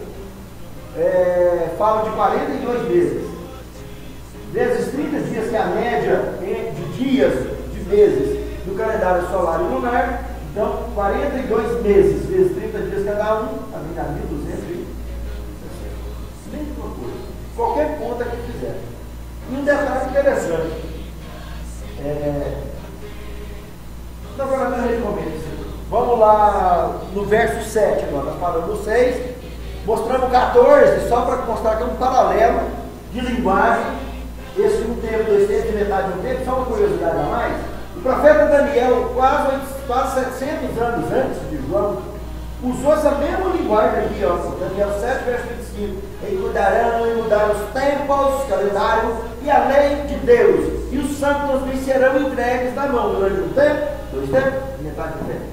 fala de 42 meses. Vezes 30 dias, que é a média de dias, de meses, do calendário solar e lunar. Então, 42 meses, vezes 30 dias cada um, a vida 1260. Mesma coisa. Qualquer conta que fizer. E um detalhe interessante. Agora não recomendo isso. Vamos lá no verso 7 agora. Nós falamos no 6, mostramos 14, só para mostrar que é um paralelo de linguagem. Esse 1 tempo, 2 tempos e metade de 1 tempo, só uma curiosidade a mais. O profeta Daniel, quase 700 anos antes de João, usou essa mesma linguagem aqui, ó, Daniel 7, verso 25. Emudarão e mudar os tempos, calendário e a lei de Deus, e os santos lhes serão entregues na mão durante 1 tempo, 2 tempos e metade de 1 tempo.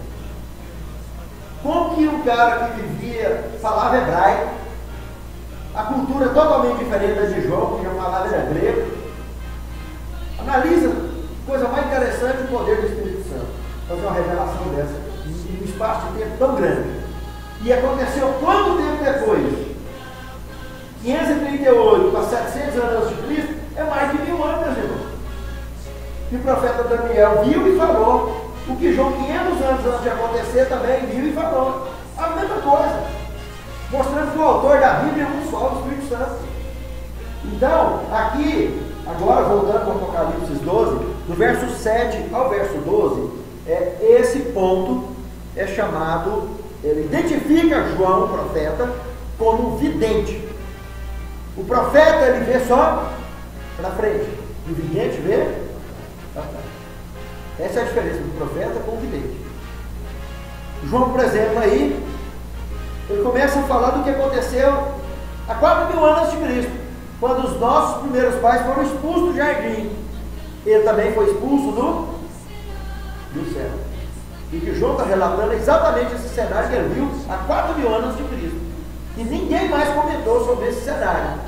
Como que o cara que vivia, falava hebraico, a cultura é totalmente diferente da de João, que já falava era grego. Analisa, coisa mais interessante, o poder do Espírito Santo. Fazer uma revelação dessa em um espaço de tempo tão grande. E aconteceu quanto tempo depois? 538 para 700 anos antes de Cristo, é mais de 1000 anos, meus irmãos. E o profeta Daniel viu e falou. O que João, 500 anos antes de acontecer, também viu e falou. A mesma coisa. Mostrando que o autor da Bíblia é um só, o Espírito Santo. Então, aqui, agora voltando para o Apocalipse 12, do verso 7 ao verso 12, esse ponto é chamado, ele identifica João, o profeta, como vidente. O profeta, ele vê só para frente, e o vidente vê para trás. Essa é a diferença do profeta com o vidente. João, por exemplo, aí, ele começa a falar do que aconteceu há 4.000 anos antes de Cristo, quando os nossos primeiros pais foram expulsos do jardim. Ele também foi expulso do céu. E que João está relatando exatamente esse cenário que ele viu há 4.000 anos antes de Cristo. E ninguém mais comentou sobre esse cenário.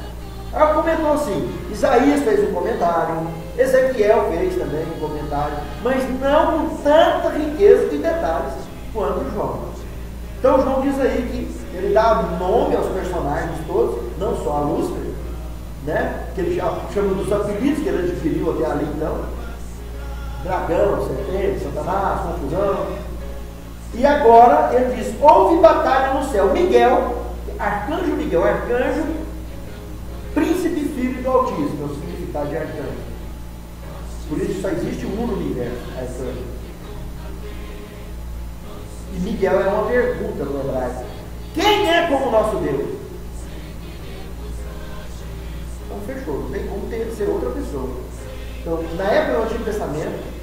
Ela comentou assim, Isaías fez um comentário, Ezequiel fez também um comentário, mas não com tanta riqueza de detalhes quanto João. Então João diz aí que ele dá nome aos personagens todos, não só a Lúcifer, né? Que ele chama dos apelidos que ele adquiriu até ali então. Dragão, serpente, Satanás, confusão. E agora ele diz, houve batalha no céu. Arcanjo Miguel, arcanjo, príncipe filho do Altíssimo, é o significado de arcanjo. Por isso só existe um no universo, arcanjo. E Miguel é uma pergunta no hebraico. Quem é como o nosso Deus? Então fechou, não tem como ser outra pessoa. Então, na época do Antigo Testamento,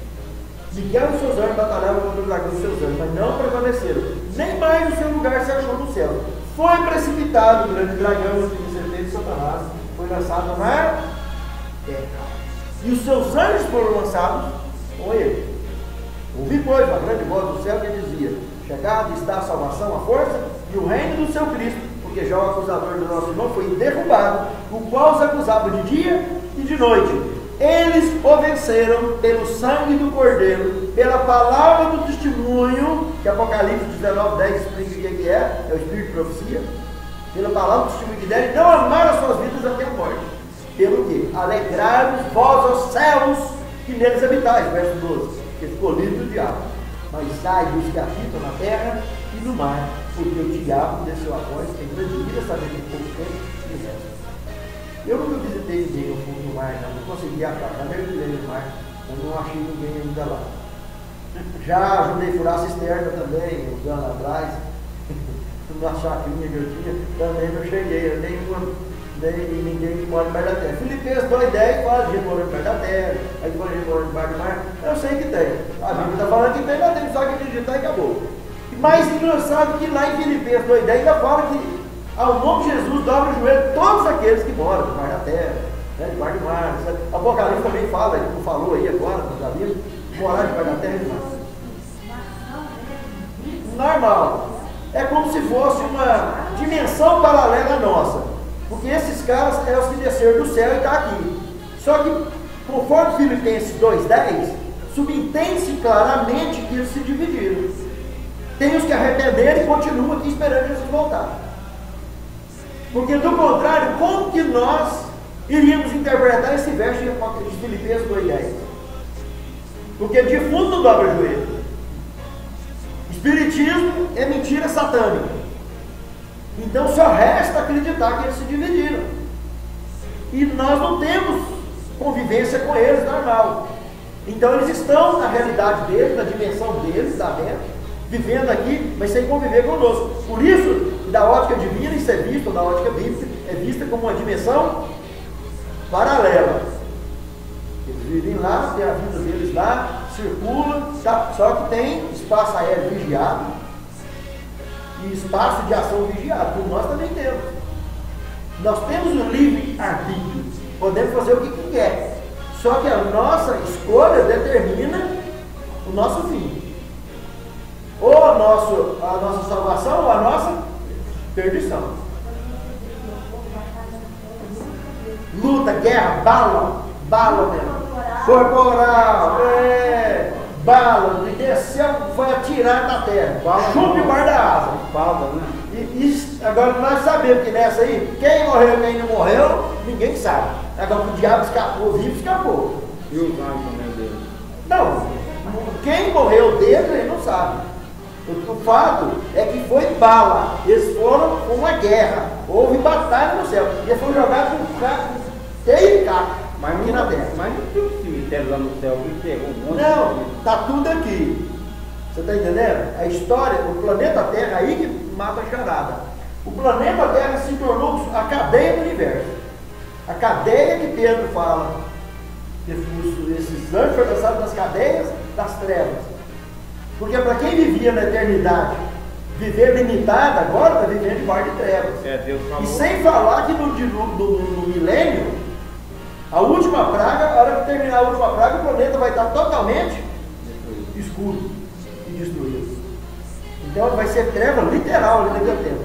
Miguel e seus anjos batalhavam contra o dragão e seus anjos, mas não prevaleceram. Nem mais o seu lugar se achou no céu. Foi precipitado o grande dragão, o filho de serpente de Satanás, foi lançado na terra. E os seus anjos foram lançados com ele. Ouvi, pois, uma grande voz do céu que dizia: chegada está a salvação, a força e o reino do seu Cristo, porque já o acusador do nosso irmão foi derrubado, o qual os acusava de dia e de noite. Eles o venceram pelo sangue do Cordeiro, pela palavra do testemunho, que Apocalipse 19:10 explica o que é o espírito de profecia, pela palavra do testemunho que deram, e não amaram as suas vidas até a morte. Pelo que? Alegrai-vos vós aos céus, que neles habitais, verso 12, que escolhido do diabo. Mas sai dos que habitam na terra e no mar, porque o diabo desceu após, quem admira saber que pouco tempo e resta. Eu nunca visitei ninguém no fundo do mar, não consegui achar, já mergulhei no mar, eu não achei ninguém ainda lá. Já ajudei a furar a cisterna também, uns anos atrás, numa chacrinha que eu tinha, também não cheguei, nem ninguém que mora perto da terra. Filipenses 2:10 fala de gente morando perto da terra, aí fala de gente morando debaixo do mar, eu sei que tem. A Bíblia está falando que tem, nós temos só que digitar e acabou. Mas engraçado que lá em Filipenses 2:10 ainda fala que ao nome de Jesus dobra o joelho todos aqueles que moram debaixo da terra, né, debaixo do mar. Apocalipse também fala, ele não falou aí agora, na Bíblia, morar debaixo da terra e do mar. Normal. É como se fosse uma dimensão paralela à nossa. Porque esses caras é os que desceram do céu e estão aqui. Só que, conforme Filipenses 2:10, subentende-se claramente que eles se dividiram. Tem os que arrependeram e continuam aqui esperando Jesus voltar. Porque, do contrário, como que nós iríamos interpretar esse verso de Filipenses 2:10? Porque defunto não dobra o joelho. Espiritismo é mentira satânica. Então só resta acreditar que eles se dividiram. E nós não temos convivência com eles normal. Então eles estão na realidade deles, na dimensão deles, da terra, vivendo aqui, mas sem conviver conosco. Por isso, da ótica divina, isso é visto, da ótica bíblica, é vista como uma dimensão paralela. Eles vivem lá, tem a vida deles lá, circula, tá? Só que tem espaço aéreo vigiado e espaço de ação vigiado, como nós também temos. Nós temos um livre arbítrio, podemos fazer o que quer, só que a nossa escolha determina o nosso fim, ou a nossa salvação ou a nossa perdição. Luta, guerra, bala mesmo, corporal, bala, e desceu, foi atirar na terra, chupa e guarda a asa. Falta, né? E agora nós sabemos que nessa aí, quem morreu, quem não morreu, ninguém sabe. Agora o diabo escapou, vivo escapou. E os anjos também dele? Não, quem morreu dentro ele não sabe. O fato é que foi bala, eles foram com uma guerra, houve batalha no céu, e eles foram jogados com teio e caco aqui na terra. Mas não tem um cemitério lá no céu que pegou um monte. Não, está tudo aqui. Você está entendendo? A história, o planeta Terra, aí que mata a charada. O planeta Terra se tornou a cadeia do universo. A cadeia que Pedro fala, esses anjos foram lançados nas cadeias das trevas. Porque para quem vivia na eternidade, viver limitado, agora está vivendo debaixo de trevas. Deus falou. E sem falar que no milênio, a última praga, a hora que terminar a última praga, o planeta vai estar totalmente escuro e destruído. Então vai ser treva literal ali naquele tempo.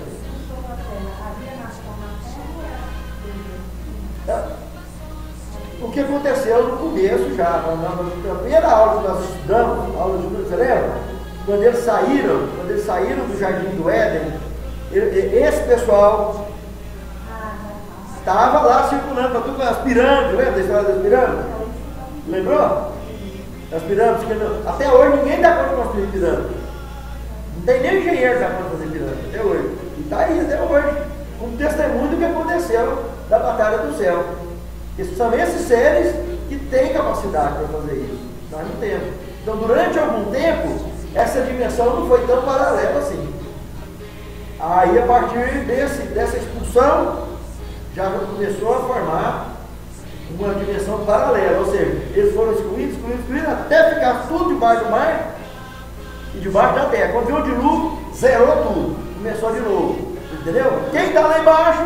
do que aconteceu no começo já. Na primeira aula que nós estudamos, aula de você lembra? Quando eles saíram do Jardim do Éden, esse pessoal estava lá circulando para tudo, as pirâmides, lembra da história das pirâmides? Lembrou? As pirâmides, que até hoje ninguém dá conta de construir pirâmide. Não tem nem engenheiro que dá conta de fazer pirâmide, até hoje. E está aí até hoje, como testemunho do que aconteceu da batalha do céu. Porque são esses seres que têm capacidade para fazer isso. Nós não temos. Então, durante algum tempo, essa dimensão não foi tão paralela assim. Aí, a partir dessa expulsão, já começou a formar uma dimensão paralela. Ou seja, eles foram excluídos, até ficar tudo debaixo do mar e debaixo da terra. Quando veio o dilúvio, zerou tudo. Começou de novo. Entendeu? Quem está lá embaixo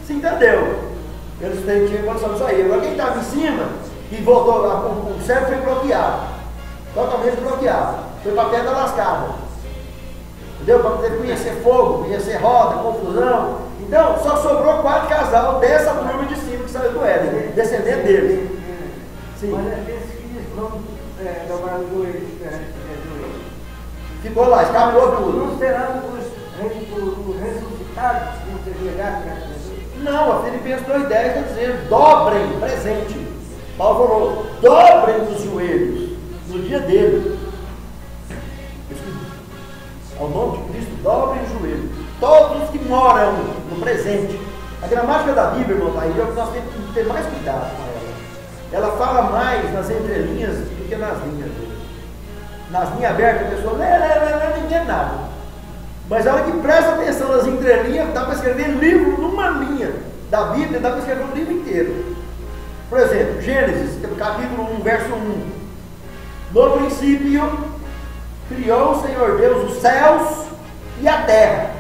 se entendeu. Eles tinham condição de sair. Agora quem estava em cima, que voltou lá, o céu foi bloqueado. Totalmente bloqueado. Foi para a pedra lascada. Entendeu? Para poder conhecer fogo, conhecer roda, confusão. Então, só sobrou 4 casal dessa turma de cima que saiu do Éden, descendente deles. Sim. Mas aqueles filhos vão dobrar o joelho perante Jesus. Ficou lá, escapou tudo. Não serão os ressuscitados que se ajoelharam perante Jesus? Não, a Filipenses 2,10 está dizendo, dobrem, presente. Paulo falou, dobrem os joelhos no dia dele. Ao nome de Cristo, dobrem os joelhos. Todos que moram no presente. A gramática da Bíblia, irmão, aí é o que nós temos que ter mais cuidado com ela. Ela fala mais nas entrelinhas do que nas linhas. Nas linhas abertas, a pessoa não entende nada. Mas a hora que presta atenção nas entrelinhas, dá para escrever livro numa linha da Bíblia, dá para escrever um livro inteiro. Por exemplo, Gênesis, capítulo 1, verso 1. No princípio, criou o Senhor Deus os céus e a terra.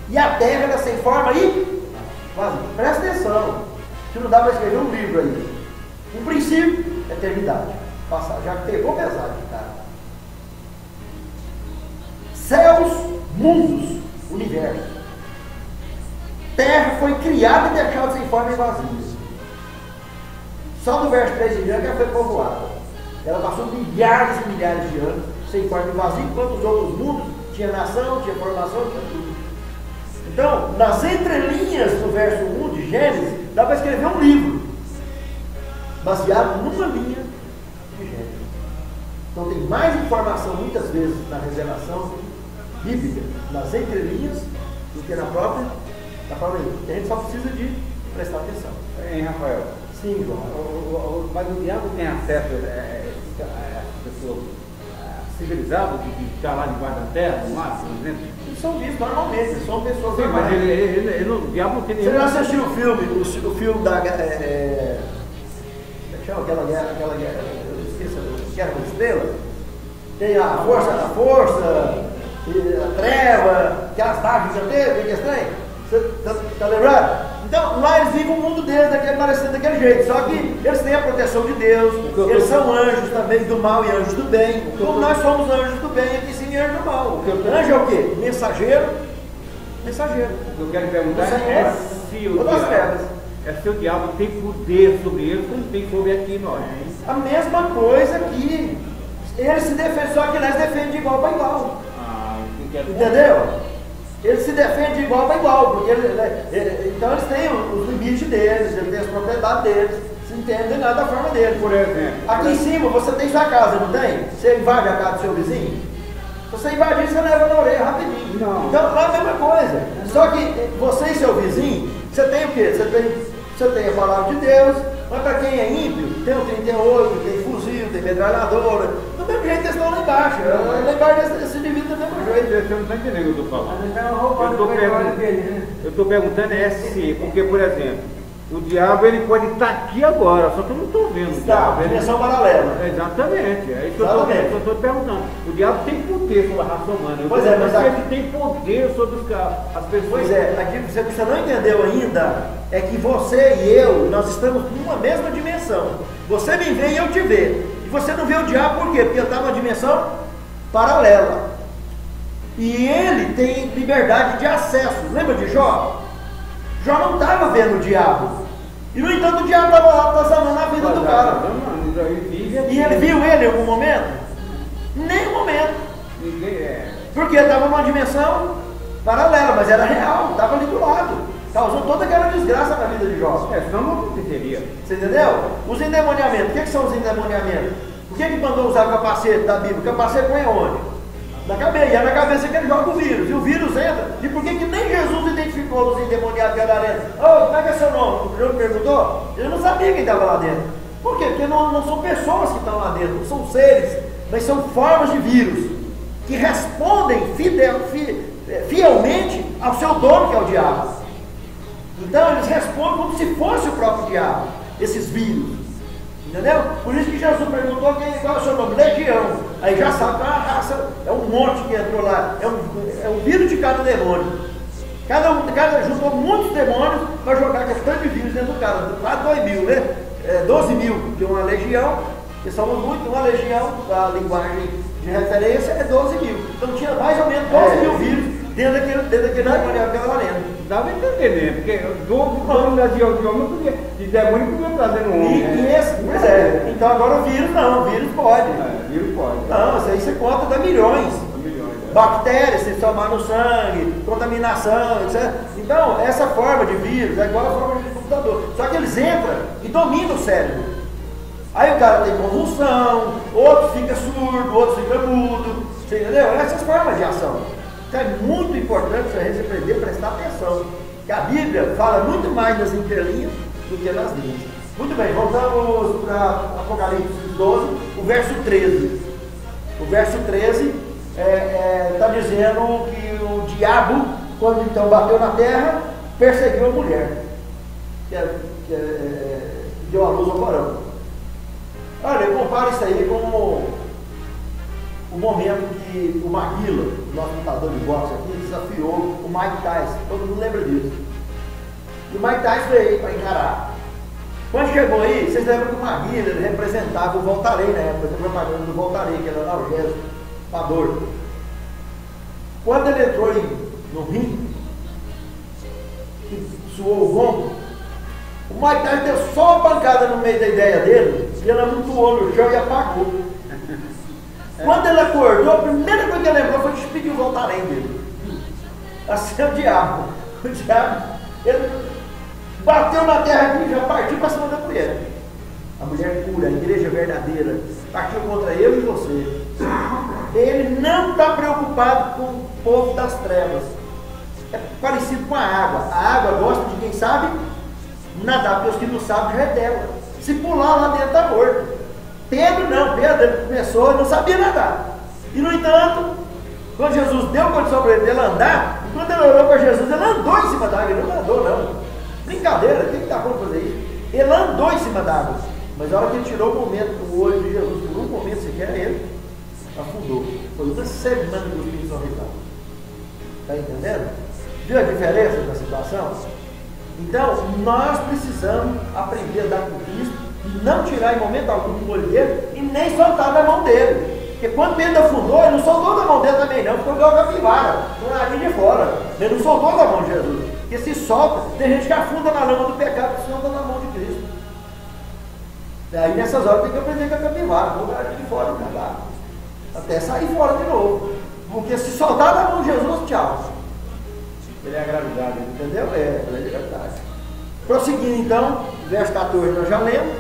E a terra era sem forma e vazia. Presta atenção, que não dá para escrever um livro aí. O princípio, eternidade. Passar, já pegou pesado, cara. Céus, mundos, universo. Terra foi criada e deixada sem forma e vazia. Só no verso 3 em diante ela foi povoada. Ela passou milhares e milhares de anos sem forma e vazia, enquanto os outros mundos tinha nação, tinha formação, tinha tudo. Então, nas entrelinhas do verso 1 de Gênesis, dá para escrever um livro baseado numa linha de Gênesis. Então tem mais informação muitas vezes na revelação bíblica, nas entrelinhas, do que na própria linha. A gente só precisa de prestar atenção. Hein, Rafael? Sim, João. Mas o diabo tem acesso a pessoas civilizadas que estão lá debaixo da terra, no mar, por exemplo? Eles são vistos normalmente, são pessoas. Sim, mas o diabo não tem nenhum. Você já assistiu o filme da. Aquela guerra, eu esqueci, Guerra das Estrelas? Tem a força, a treva, aquelas naves que já teve, que é estranho? Você tá lembrado? Então, lá eles vivem um mundo deles, parecido daquele jeito, só que eles têm a proteção de Deus, eles são anjos também do mal e anjos do bem, como nós somos anjos do bem aqui sim e anjos do mal. Anjo é o quê? Mensageiro. O que eu quero perguntar é se o diabo tem poder sobre eles como tem sobre aqui nós. A mesma coisa que eles se defendem, só que nós defendemos de igual para igual. Entendeu? Eles se defendem de igual para igual, porque então eles têm os limites deles, eles têm as propriedades deles, se entendem lá da forma deles. Por exemplo, aqui em cima você tem sua casa, não tem? Você invade a casa do seu vizinho? Se você invadir, você leva na orelha rapidinho. Não. Então lá é a mesma coisa. Só que você e seu vizinho, você tem o quê? Você tem a palavra de Deus, mas para quem é ímpio, tem o 38, tem fuzil, tem metralhadora. Do mesmo jeito eles estão lá embaixo. Lá embaixo eles se dividem do mesmo jeito. Você não está entendendo o que eu estou falando. Mas então roubando o petróleo dele, né? Eu estou perguntando se, porque, por exemplo, o diabo ele pode estar aqui agora, só que eu não estou vendo. Está, dimensão paralela. Exatamente, é isso que eu estou perguntando. O diabo tem poder sobre a raça humana. Pois é, mas ele tem poder sobre as pessoas. Pois é, aqui você não entendeu ainda, é que você e eu, nós estamos numa mesma dimensão. Você me vê e eu te vejo. E você não vê o diabo por quê? Porque ele está numa dimensão paralela. E ele tem liberdade de acesso. Lembra de Jó? Jó não estava vendo o diabo. E no entanto o diabo estava lá atazanando a vida do cara. cara. E ele viu ele em algum momento? Nenhum momento. Porque ele estava numa dimensão paralela, mas era real, estava ali do lado. Causou toda aquela desgraça na vida de Jó. Senão não aconteceria. Você entendeu? Os endemoniamentos. O que são os endemoniamentos? Por que mandou usar o capacete da Bíblia? O capacete põe aonde? Na cabeça. E é na cabeça que ele joga o vírus. E o vírus entra. E por que nem Jesus identificou os endemoniados que eram lá dentro? Ô, como é que é seu nome? O João perguntou? Ele não sabia quem estava lá dentro. Por quê? Porque não são pessoas que estão lá dentro, não são seres, mas são formas de vírus que respondem fielmente ao seu dono, que é o diabo. Então eles respondem como se fosse o próprio diabo, esses vírus. Entendeu? Por isso que Jesus perguntou qual é o seu nome? Legião. Aí já sabe que é uma raça, é um monte que entrou lá, é um vírus de cada demônio. Cada juntou muitos demônios para jogar aquele tanto de vírus dentro do cara, quase 2 mil, né? 12 mil, porque uma legião, que somos muito, uma legião, a linguagem de referência é 12 mil. Então tinha mais ou menos 12 mil vírus dentro daquele demônio que ela lembra. Dá para entender, né? Porque todo legião de homem podia, de demônio podia trazer um homem. Pois é. Então agora o vírus não, o vírus pode. Vírus pode. Não, isso aí você conta da milhões. Bactérias, se tomar no sangue, contaminação, etc. Então, essa forma de vírus é igual a forma de computador. Só que eles entram e dominam o cérebro. Aí o cara tem convulsão, outro fica surdo, outro fica mudo. Você entendeu? Essas formas de ação. Então é muito importante você aprender a prestar atenção. Que a Bíblia fala muito mais nas entrelinhas do que nas linhas. Muito bem, voltamos para Apocalipse 12, o verso 13. O verso 13 está dizendo que o diabo, quando então bateu na terra, perseguiu a mulher, que deu a luz ao Corão. Olha, eu comparo isso aí com o momento que o Maguila, nosso lutador de boxe aqui, desafiou o Mike Tyson. Todo mundo lembra disso. E o Mike Tyson veio aí para encarar. Quando chegou aí, vocês lembram que o Maguila ele representava o Voltarei na época, a propaganda do Voltarei, que era analgésico para dor. Quando ele entrou no ringue, suou o gongo, o Mike Tyson deu só uma pancada no meio da ideia dele, e ele amontoou no chão e apagou. Quando ele acordou, a primeira coisa que ele lembrou foi despedir o Voltarém dele. Assim é o diabo. O diabo, ele bateu na terra aqui e já partiu para cima da mulher. A mulher pura, a igreja verdadeira, partiu contra eu e você. Ele não está preocupado com o povo das trevas. É parecido com a água. A água gosta de quem sabe nadar, porque os que não sabem já é dela. Se pular lá dentro está morto. Pedro não, Pedro começou e não sabia nadar. E no entanto, quando Jesus deu condição para ele andar, e quando ele olhou para Jesus, ele andou em cima da água, ele não andou não. Brincadeira, quem está bom fazer isso? Ele andou em cima da água. Mas a hora que ele tirou o momento, o olho de Jesus, por um momento sequer, ele afundou. Foi uma semana que os filhos são risados. Está entendendo? Viu a diferença da situação? Então, nós precisamos aprender a dar com Cristo e não tirar em momento algum o olho dele e nem soltar da mão dele. Porque quando Pedro afundou, ele não soltou da mão dele também não, ficou igual a capivara, com a linha de fora. Ele não soltou da mão de Jesus. Porque se solta, tem gente que afunda na lama do pecado que se solta na mão de Cristo. Aí nessas horas tem que aprender com a capivara, pôr a linha de fora de nadar. Até sair fora de novo. Porque se soltar da mão de Jesus, tchau. Ele é agravidado, entendeu? Ele é verdade. Prosseguindo então, verso 14 nós já lemos,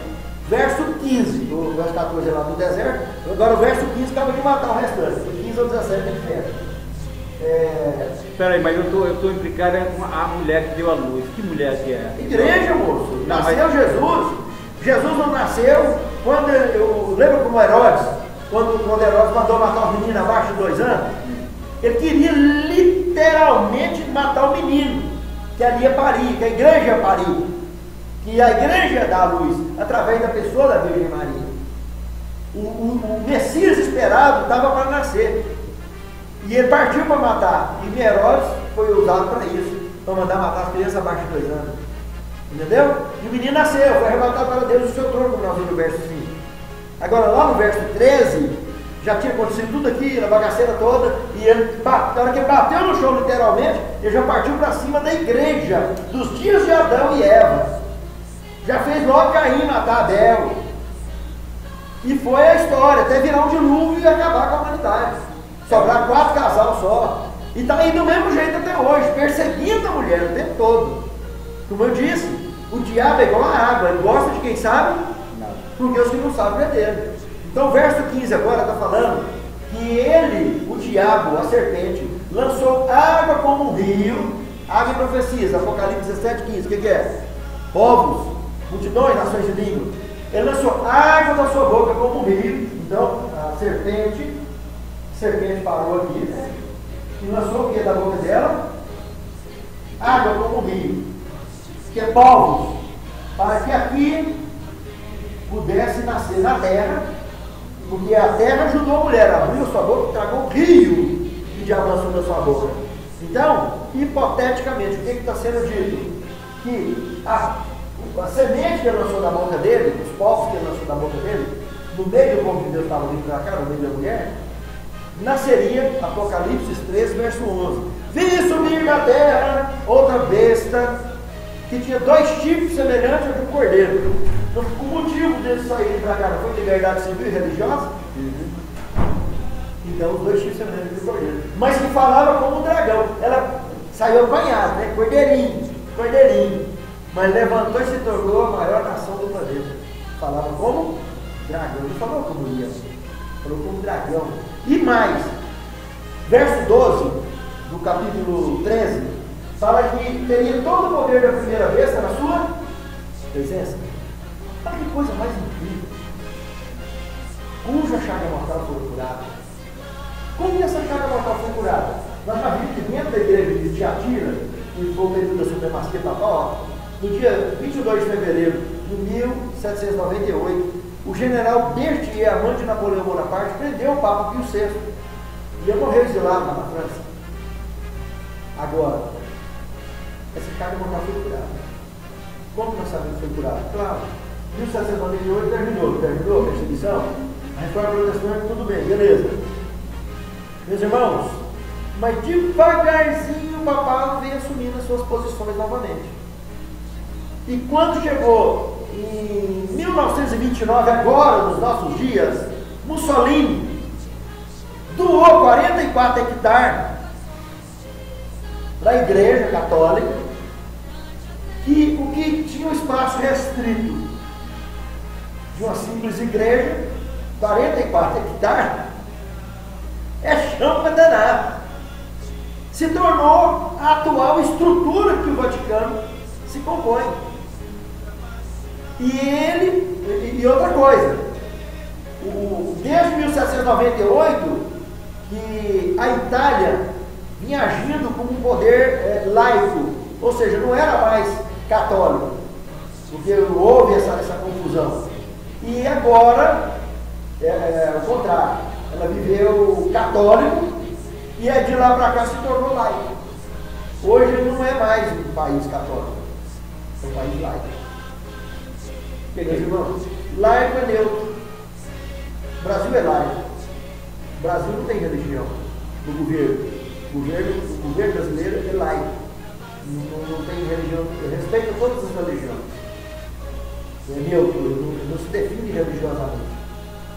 verso 15, o verso 14 é lá do deserto, agora o verso 15 acaba de matar o restante, do 15 ao 17 é diferente. Espera aí, mas eu estou implicado com a mulher que deu a luz. Que mulher que é? Igreja, moço. Nasceu Jesus. Jesus não nasceu quando lembra como Herodes, quando Herodes mandou matar o menino abaixo de 2 anos? Ele queria literalmente matar o menino, que ali ia parir, que a igreja ia parir, que a igreja dá a luz, através da pessoa da Virgem Maria. O Messias esperado estava para nascer, e ele partiu para matar, e Herodes foi usado para isso, para mandar matar as crianças abaixo de 2 anos. Entendeu? E o menino nasceu, foi arrebatado para Deus do seu trono, como nós vimos no verso 5. Agora lá no verso 13, já tinha acontecido tudo aqui, a bagaceira toda, e ele, na hora que ele bateu no chão literalmente, ele já partiu para cima da igreja, dos dias de Adão e Eva. Já fez logo Caim matar Abel, E foi a história, até virar um dilúvio e acabar com a humanidade. Sobrar 4 casal só. E está aí do mesmo jeito até hoje, perseguindo a mulher o tempo todo. Como eu disse, o diabo é igual a água, ele gosta de quem sabe, porque os que não sabem é dele. Então o verso 15 agora está falando que ele, o diabo, a serpente, lançou água como um rio, água e profecias, Apocalipse 17, 15, o que é? Povos, multidões, nações de língua. Ele lançou água da sua boca como um rio. Então a serpente parou aqui, né? E lançou o que da boca dela? Água como um rio, que é povos, para que aqui pudesse nascer na terra, porque a terra ajudou a mulher, abriu sua boca e tragou o rio que o diabo lançou da sua boca. Então, hipoteticamente, o que está sendo dito? Que a semente que ele lançou da boca dele, os povos que ele lançou da boca dele, no meio do povo de Deus estava vindo para cá, no meio da mulher, nasceria, Apocalipse 13, verso 11. Vi subir da terra outra besta que tinha 2 chifres semelhantes ao de um cordeiro. Então, o motivo deles saírem para cá não foi liberdade civil e religiosa? Então, os 2 chifres semelhantes ao de um cordeiro. Mas que falava como um dragão. Ela saiu apanhada, né? Cordeirinho. Mas levantou e se tornou a maior nação do planeta. Falava como dragão. Não falou como ia. Falou como dragão. E mais, verso 12 do capítulo 13, fala que teria todo o poder da primeira besta na sua presença. Olha que coisa mais incrível. Cuja chaga mortal foi curada. Como que essa chaga mortal foi curada? Nós já vimos que dentro da igreja de Tiatira, que foi o período da supremacia papal, no dia 22 de fevereiro de 1798, o general Berthier, amante de Napoleão Bonaparte, prendeu o Papa Pio VI e ele morreu exilado lá na França. Agora, essa carga mortal foi curada. Como nós sabemos que foi curada? Claro, em 1798 terminou a perseguição, a reforma protestante, tudo bem, beleza. Meus irmãos, mas devagarzinho o papado veio assumindo as suas posições novamente. E quando chegou em 1929, agora, nos nossos dias, Mussolini doou 44 hectares para a igreja católica, o que tinha um espaço restrito de uma simples igreja, 44 hectares, é chão para danar. Se tornou a atual estrutura que o Vaticano se compõe. E outra coisa, desde 1798, que a Itália vinha agindo como um poder laico, ou seja, não era mais católico, porque houve essa confusão. E agora, o contrário, ela viveu católico e de lá para cá se tornou laico. Hoje não é mais um país católico, é um país laico. Meus irmãos, laico é neutro. O Brasil é laico. O Brasil não tem religião no governo. O governo brasileiro é laico. Não tem religião. Respeita todas as religiões. É neutro, não se define religiosamente.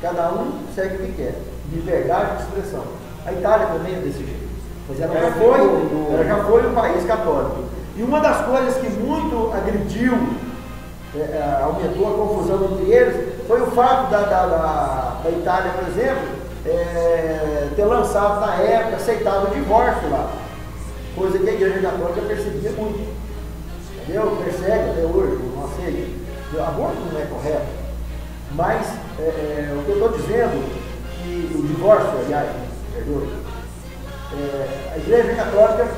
Cada um segue o que quer. Liberdade de expressão. A Itália também é desse jeito. Mas ela já foi um país católico. E uma das coisas que muito agrediu, aumentou a confusão entre eles, foi o fato da Itália, por exemplo, ter lançado na época, aceitado o divórcio lá, coisa que a Igreja Católica perseguia muito. Entendeu? Persegue até hoje, não aceita. O aborto não é correto, mas o que eu estou dizendo, que o divórcio, aliás, perdoe, a Igreja Católica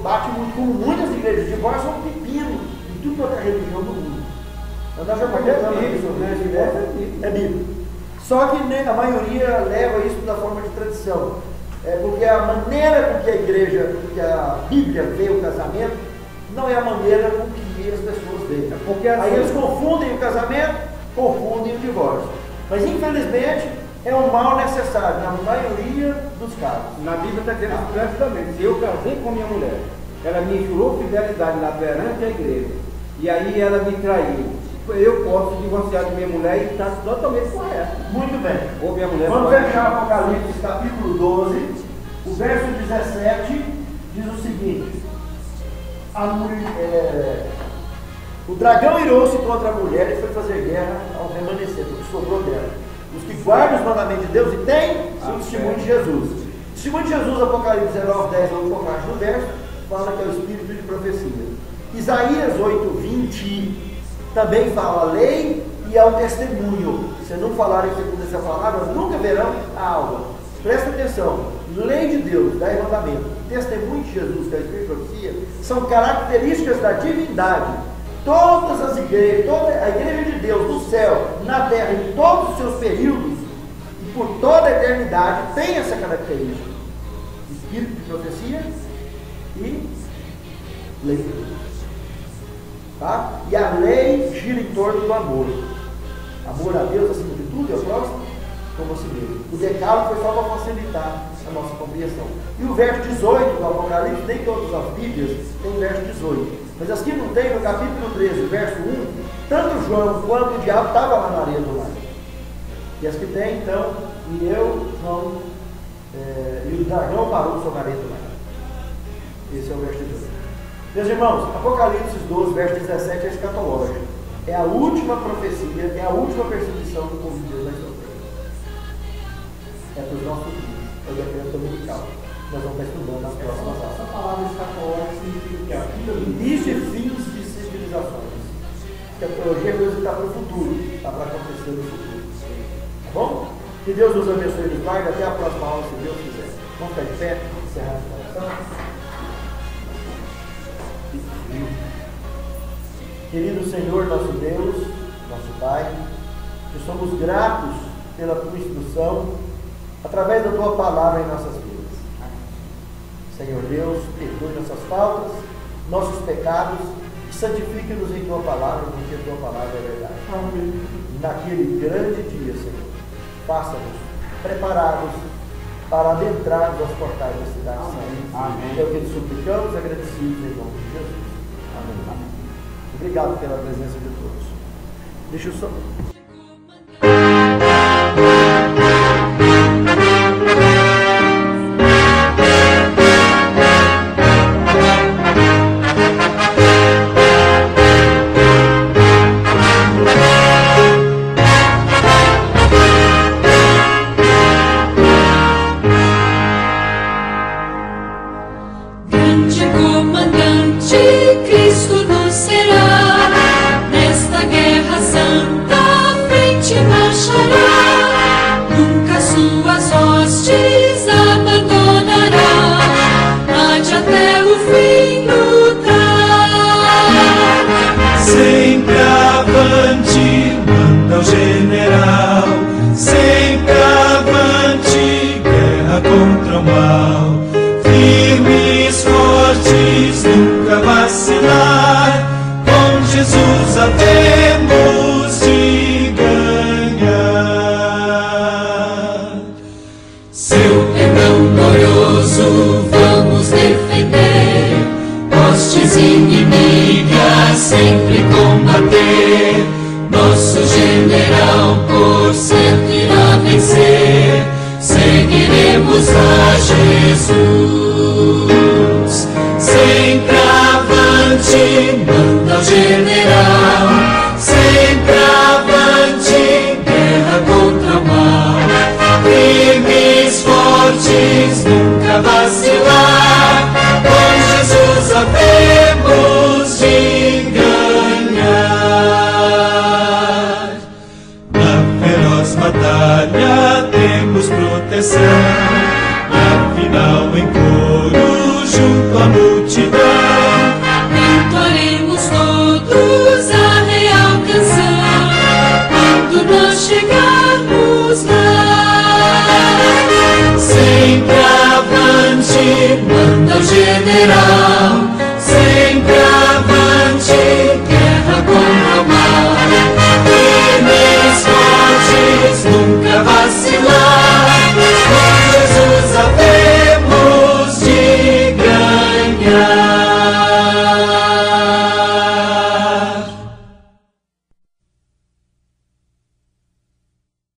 bate muito, como muitas igrejas, de divórcio é um pepino em tudo quanto é religião do mundo. Nós já conhecemos isso, né? É bíblico. Só que a maioria leva isso da forma de tradição. Porque a maneira com que a igreja, que a Bíblia vê o casamento, não é a maneira com que as pessoas veem. Porque aí eles confundem o casamento, confundem o divórcio. Mas infelizmente é um mal necessário na maioria dos casos. Na Bíblia está dizendo expressamente: se eu casei com minha mulher, ela me jurou fidelidade perante a igreja, e aí ela me traiu, eu posso divorciar de minha mulher e está totalmente correto. Muito bem. Ou minha mulher Vamos pode... fechar Apocalipse capítulo 12, o verso 17 diz o seguinte: o dragão irou-se contra a mulher e foi fazer guerra ao remanescente, o que sobrou dela, os que guardam os mandamentos de Deus e têm o testemunho de Jesus. O testemunho de Jesus, Apocalipse 19, 10, vamos focar no verso, fala que é o espírito de profecia. Isaías 8:20 também fala a lei e ao testemunho. Se não falarem segundo essa palavra, nunca verão a alma. Presta atenção, lei de Deus, 10 mandamentos, testemunho de Jesus, que é a espírito de profecia, são características da divindade. Todas as igrejas, toda a igreja de Deus no céu, na terra, em todos os seus períodos e por toda a eternidade, tem essa característica: espírito de profecia e lei de Deus. Tá? E a lei gira em torno do amor. Amor a Deus acima de tudo e ao próximo como a si mesmo. O decálogo foi só para facilitar a nossa compreensão. E o verso 18 do Apocalipse, nem todas as Bíblias têm verso 18. Mas as que não tem, no capítulo 13, verso 1, tanto João quanto o diabo estavam lá na areia do mar. E as que tem, então, e o dragão parou sobre a areia do mar. Esse é o verso 18. Meus irmãos, Apocalipse 12, verso 17 é escatológico. É a última profecia, é a última perseguição do povo de Deus na história. É para os nossos dias, é o decreto dominical. Nós vamos estar estudando nas próximas aulas. Essa palavra escatológica significa que a vida do início e fins de civilizações. A teologia é coisa que está para o futuro, está para acontecer no futuro. Tá bom? Que Deus nos abençoe e nos guarde. Até a próxima aula, se Deus quiser. Vamos ficar de pé, encerrar essa oração. Querido Senhor, nosso Deus, nosso Pai, que somos gratos pela Tua instrução, através da Tua palavra em nossas vidas. Senhor Deus, perdoe nossas faltas, nossos pecados, e santifique-nos em Tua palavra, porque a Tua palavra é verdade. Amém. Naquele grande dia, Senhor, faça-nos preparados para adentrarmos aos portais da cidade santa. Amém. É o que te suplicamos, agradecidos em nome de Jesus. Amém. Obrigado pela presença de todos. Deixa eu só... inimigas sempre combater, nosso general por certo irá vencer, seguiremos a Jesus.